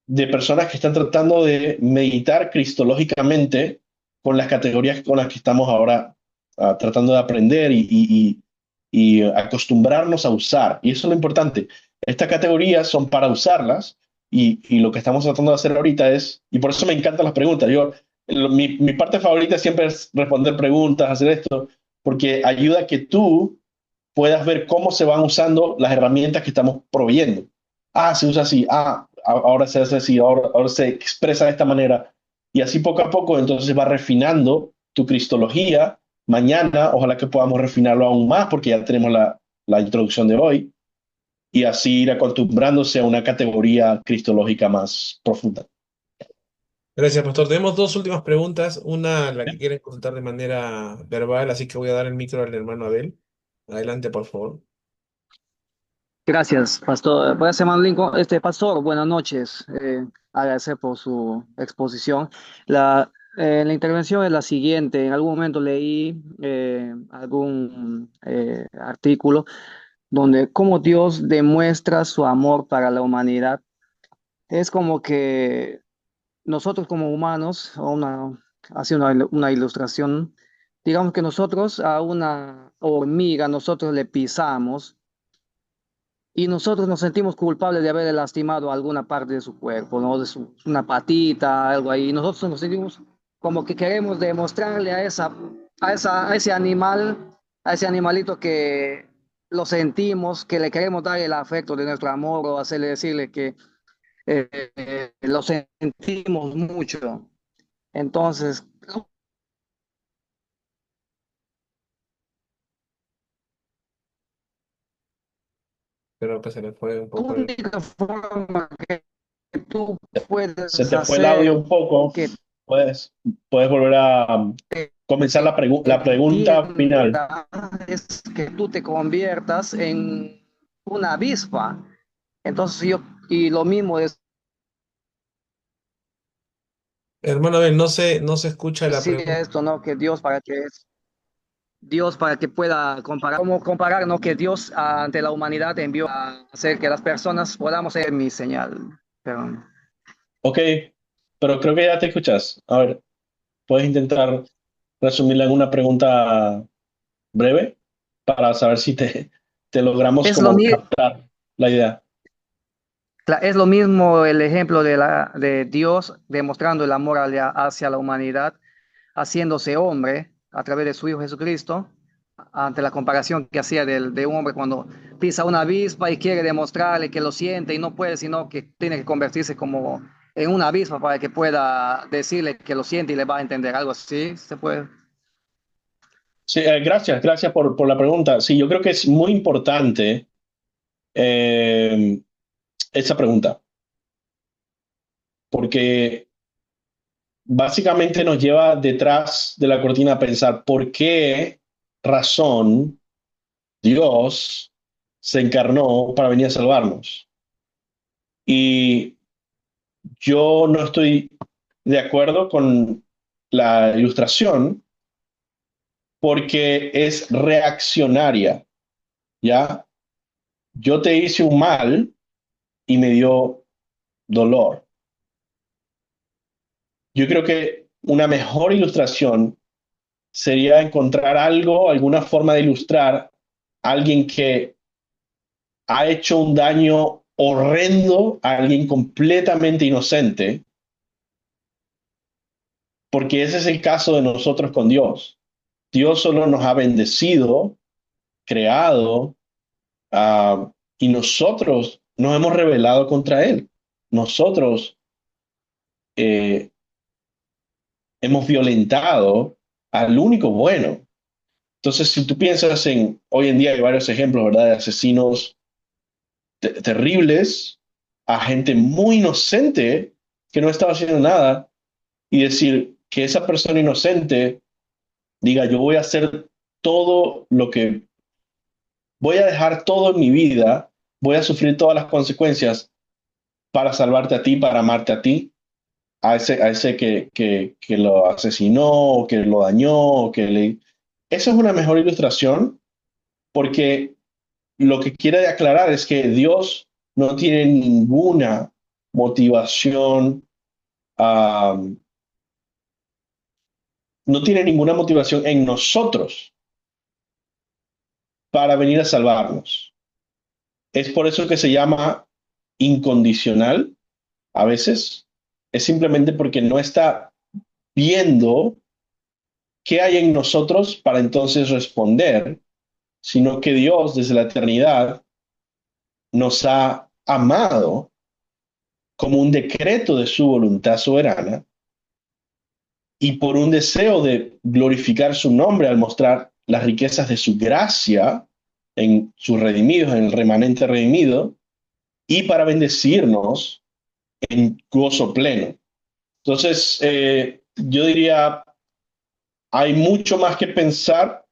de personas que están tratando de meditar cristológicamente con las categorías con las que estamos ahora tratando de aprender y acostumbrarnos a usar. Y eso es lo importante. Estas categorías son para usarlas y lo que estamos tratando de hacer ahorita es, y por eso me encantan las preguntas. Mi parte favorita siempre es responder preguntas, hacer esto, porque ayuda a que tú puedas ver cómo se van usando las herramientas que estamos proveyendo. Se usa así, ahora se hace así, ahora se expresa de esta manera. Y así poco a poco entonces va refinando tu cristología. Mañana, ojalá que podamos refinarlo aún más porque ya tenemos la introducción de hoy y así ir acostumbrándose a una categoría cristológica más profunda. Gracias, pastor. Tenemos dos últimas preguntas. Una, la que quieren consultar de manera verbal, así que voy a dar el micro al hermano Abel. Adelante, por favor. Gracias, pastor. Gracias, hermano Lincoln. Pastor, buenas noches. Agradecer por su exposición. La intervención es la siguiente. En algún momento leí algún artículo donde cómo Dios demuestra su amor para la humanidad. Es como que nosotros como humanos, hace una ilustración, digamos que nosotros a una hormiga, nosotros le pisamos y nosotros nos sentimos culpables de haberle lastimado alguna parte de su cuerpo, ¿no? Una patita, algo ahí. Nosotros nos sentimos como que queremos demostrarle a ese animal, a ese animalito que lo sentimos, que le queremos dar el afecto de nuestro amor o hacerle decirle que lo sentimos mucho. Entonces, Pero pues se le fue un la poco el... única forma que tú Se puedes te fue el audio hacer un poco. que Puedes, puedes volver a comenzar la pregunta final. entienda es que tú te conviertas en una avispa. Entonces y lo mismo es Hermano Abel, no se escucha la decir pregunta. esto, ¿no? Que Dios para que pueda comparar, ¿cómo comparar, no? Que Dios ante la humanidad envió a hacer que las personas podamos ser mi señal. Pero, Ok, pero creo que ya te escuchas. A ver, puedes intentar resumirla en una pregunta breve para saber si te logramos es lo, como mi- captar la idea. es lo mismo el ejemplo de Dios demostrando el amor hacia la humanidad, haciéndose hombre a través de su Hijo Jesucristo, ante la comparación que hacía de un hombre cuando pisa una avispa y quiere demostrarle que lo siente y no puede, sino que tiene que convertirse como en una avispa para que pueda decirle que lo siente y le va a entender algo así. ¿Se puede? Sí, gracias por la pregunta. Sí, yo creo que es muy importante eh, esa pregunta, porque básicamente nos lleva detrás de la cortina a pensar por qué razón Dios se encarnó para venir a salvarnos. Y yo no estoy de acuerdo con la ilustración porque es reaccionaria, ¿ya? Yo te hice un mal y me dio dolor. Yo creo que una mejor ilustración sería encontrar algo, alguna forma de ilustrar a alguien que ha hecho un daño horrendo a alguien completamente inocente, porque ese es el caso de nosotros con Dios. Dios solo nos ha bendecido, creado, y nosotros nos hemos rebelado contra Él. Nosotros eh, hemos violentado al único bueno. Entonces, si tú piensas en, hoy en día hay varios ejemplos, ¿verdad? De asesinos terribles a gente muy inocente que no estaba haciendo nada y decir que esa persona inocente diga, yo voy a hacer todo lo que, voy a dejar todo en mi vida, voy a sufrir todas las consecuencias para salvarte a ti, para amarte a ti. a ese que lo asesinó, o que lo dañó, o que le... Esa es una mejor ilustración porque lo que quiere aclarar es que Dios no tiene ninguna motivación, ah, no tiene ninguna motivación en nosotros para venir a salvarnos. Es por eso que se llama incondicional a veces. Es simplemente porque no está viendo qué hay en nosotros para entonces responder, sino que Dios desde la eternidad nos ha amado como un decreto de su voluntad soberana y por un deseo de glorificar su nombre al mostrar las riquezas de su gracia en sus redimidos, en el remanente redimido, y para bendecirnos en gozo pleno. Entonces, yo diría, hay mucho más que pensar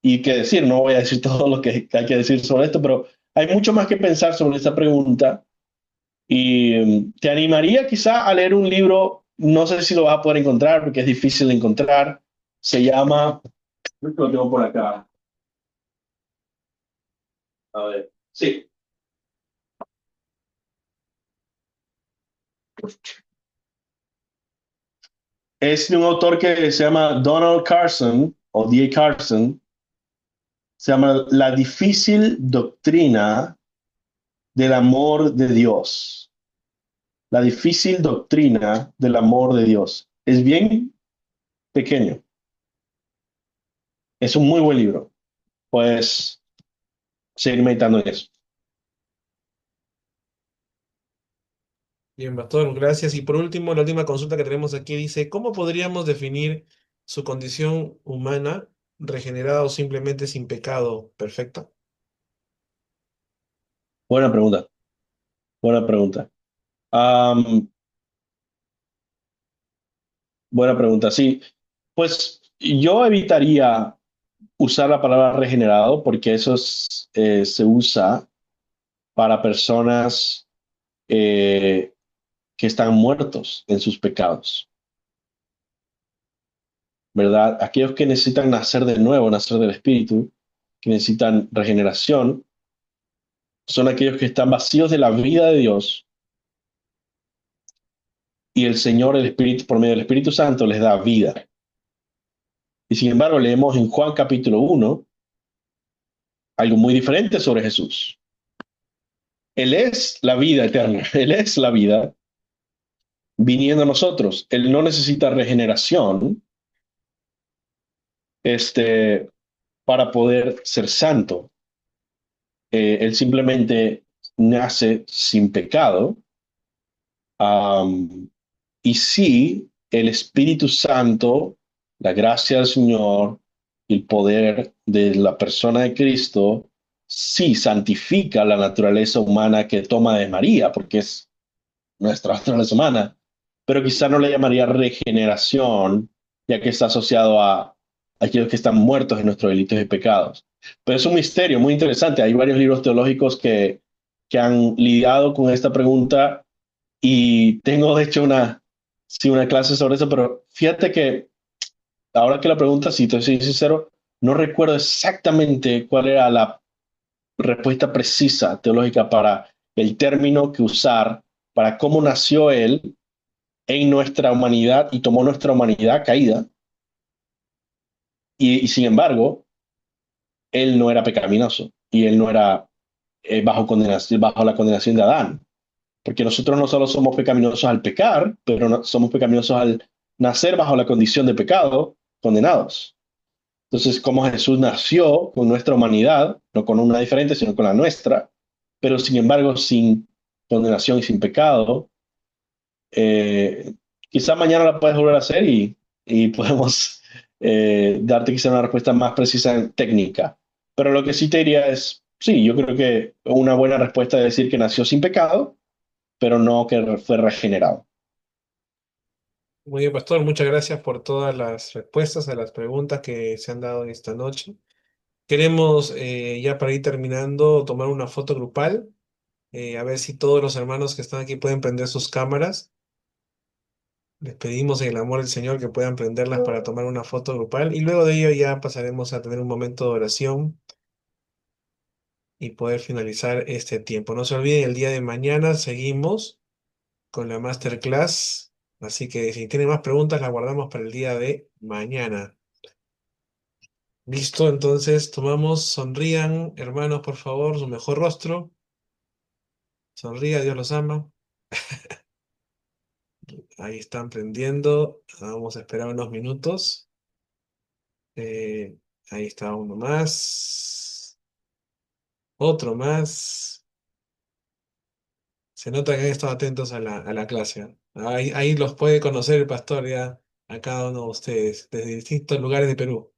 y que decir. No voy a decir todo lo que hay que decir sobre esto, pero hay mucho más que pensar sobre esta pregunta. Y te animaría quizá a leer un libro, no sé si lo vas a poder encontrar porque es difícil de encontrar. Se llama, creo que lo tengo por acá. A ver, sí. Es de un autor que se llama Donald Carson o D.A. Carson. Se llama La difícil doctrina del amor de Dios. La difícil doctrina del amor de Dios. Es bien pequeño. Es un muy buen libro. Puedes seguir meditando en eso. Bien, pastor, gracias. Y por último, la última consulta que tenemos aquí dice, ¿cómo podríamos definir su condición humana regenerada o simplemente sin pecado perfecta? Buena pregunta. Buena pregunta. Am, buena pregunta. Sí, pues yo evitaría usar la palabra regenerado porque se usa para personas eh, que están muertos en sus pecados, ¿verdad? Aquellos que necesitan nacer de nuevo, nacer del Espíritu, que necesitan regeneración, son aquellos que están vacíos de la vida de Dios y el Señor, el Espíritu, por medio del Espíritu Santo, les da vida. Y sin embargo, leemos en Juan capítulo 1 algo muy diferente sobre Jesús. Él es la vida eterna, Él es la vida viniendo a nosotros. Él no necesita regeneración este, para poder ser santo. Él simplemente nace sin pecado. Um, y sí, el Espíritu Santo, la gracia del Señor, el poder de la persona de Cristo, sí santifica la naturaleza humana que toma de María, porque es nuestra naturaleza humana, pero quizá no le llamaría regeneración, ya que está asociado a aquellos que están muertos en nuestros delitos y pecados. Pero es un misterio muy interesante. Hay varios libros teológicos que han lidiado con esta pregunta y tengo de hecho sí, una clase sobre eso, pero fíjate que ahora que la pregunta, si te soy sincero, no recuerdo exactamente cuál era la respuesta precisa teológica para el término que usar para cómo nació Él en nuestra humanidad y tomó nuestra humanidad caída y sin embargo, Él no era pecaminoso y Él no era bajo condenación, bajo la condenación de Adán. Porque nosotros no solo somos pecaminosos al pecar, pero somos pecaminosos al nacer bajo la condición de pecado, condenados. Entonces, como Jesús nació con nuestra humanidad, no con una diferente, sino con la nuestra, pero sin embargo sin condenación y sin pecado, eh, quizá mañana la puedes volver a hacer y podemos darte quizá una respuesta más precisa en técnica. Pero lo que sí te diría es, sí, yo creo que una buena respuesta es decir que nació sin pecado, pero no que fue regenerado. Muy bien, pastor, muchas gracias por todas las respuestas a las preguntas que se han dado esta noche. Queremos, ya para ir terminando, tomar una foto grupal, a ver si todos los hermanos que están aquí pueden prender sus cámaras. Les pedimos en el amor del Señor que puedan prenderlas para tomar una foto grupal y luego de ello ya pasaremos a tener un momento de oración y poder finalizar este tiempo. No se olviden, el día de mañana seguimos con la masterclass, así que si tienen más preguntas las guardamos para el día de mañana. Listo, entonces tomamos, sonrían, hermanos, por favor, su mejor rostro. Sonría, Dios los ama. Ahí están prendiendo. Vamos a esperar unos minutos. Eh, ahí está uno más. Otro más. Se nota que han estado atentos a la clase. Ahí los puede conocer el pastor ya a cada uno de ustedes, desde distintos lugares de Perú.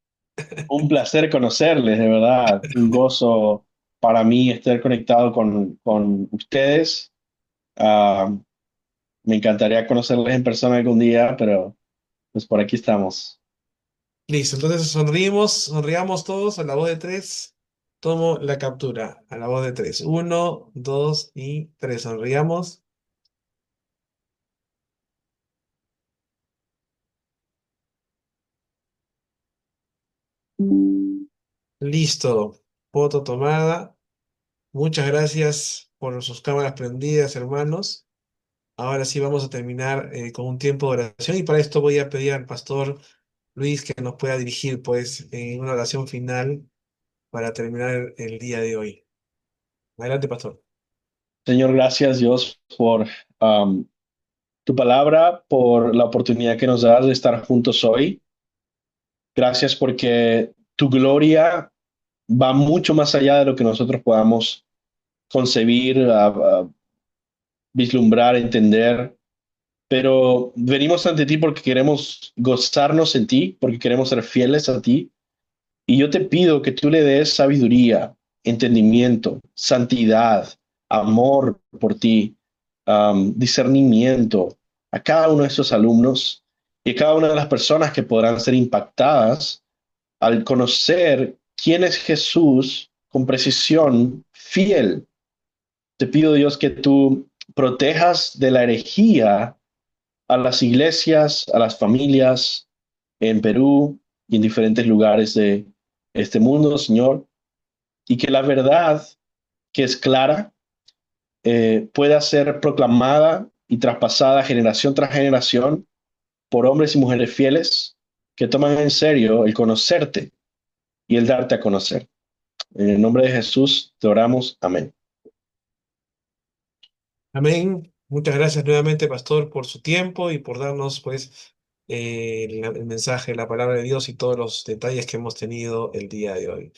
Un placer conocerles, de verdad. Un gozo para mí estar conectado con ustedes. Ah, Me encantaría conocerles en persona algún día, pero pues por aquí estamos. Listo, entonces sonriamos todos a la voz de tres. Tomo la captura a la voz de tres. Uno, dos y tres. Sonriamos. Listo. Foto tomada. Muchas gracias por sus cámaras prendidas, hermanos. Ahora sí vamos a terminar con un tiempo de oración y para esto voy a pedir al pastor Luis que nos pueda dirigir pues en una oración final para terminar el día de hoy. Adelante, pastor. Señor, gracias Dios por tu palabra, por la oportunidad que nos das de estar juntos hoy. Gracias porque tu gloria va mucho más allá de lo que nosotros podamos concebir, vislumbrar, entender. Pero venimos ante ti porque queremos gozarnos en ti, porque queremos ser fieles a ti. Y yo te pido que tú le des sabiduría, entendimiento, santidad, amor por ti, discernimiento a cada uno de estos alumnos y a cada una de las personas que podrán ser impactadas al conocer quién es Jesús con precisión fiel. Te pido, Dios, que tú protejas de la herejía a las iglesias, a las familias en Perú y en diferentes lugares de este mundo, Señor, y que la verdad que es clara pueda ser proclamada y traspasada generación tras generación por hombres y mujeres fieles que toman en serio el conocerte y el darte a conocer. En el nombre de Jesús te oramos. Amén. Amén. Muchas gracias nuevamente, pastor, por su tiempo y por darnos pues el mensaje, la palabra de Dios y todos los detalles que hemos tenido el día de hoy.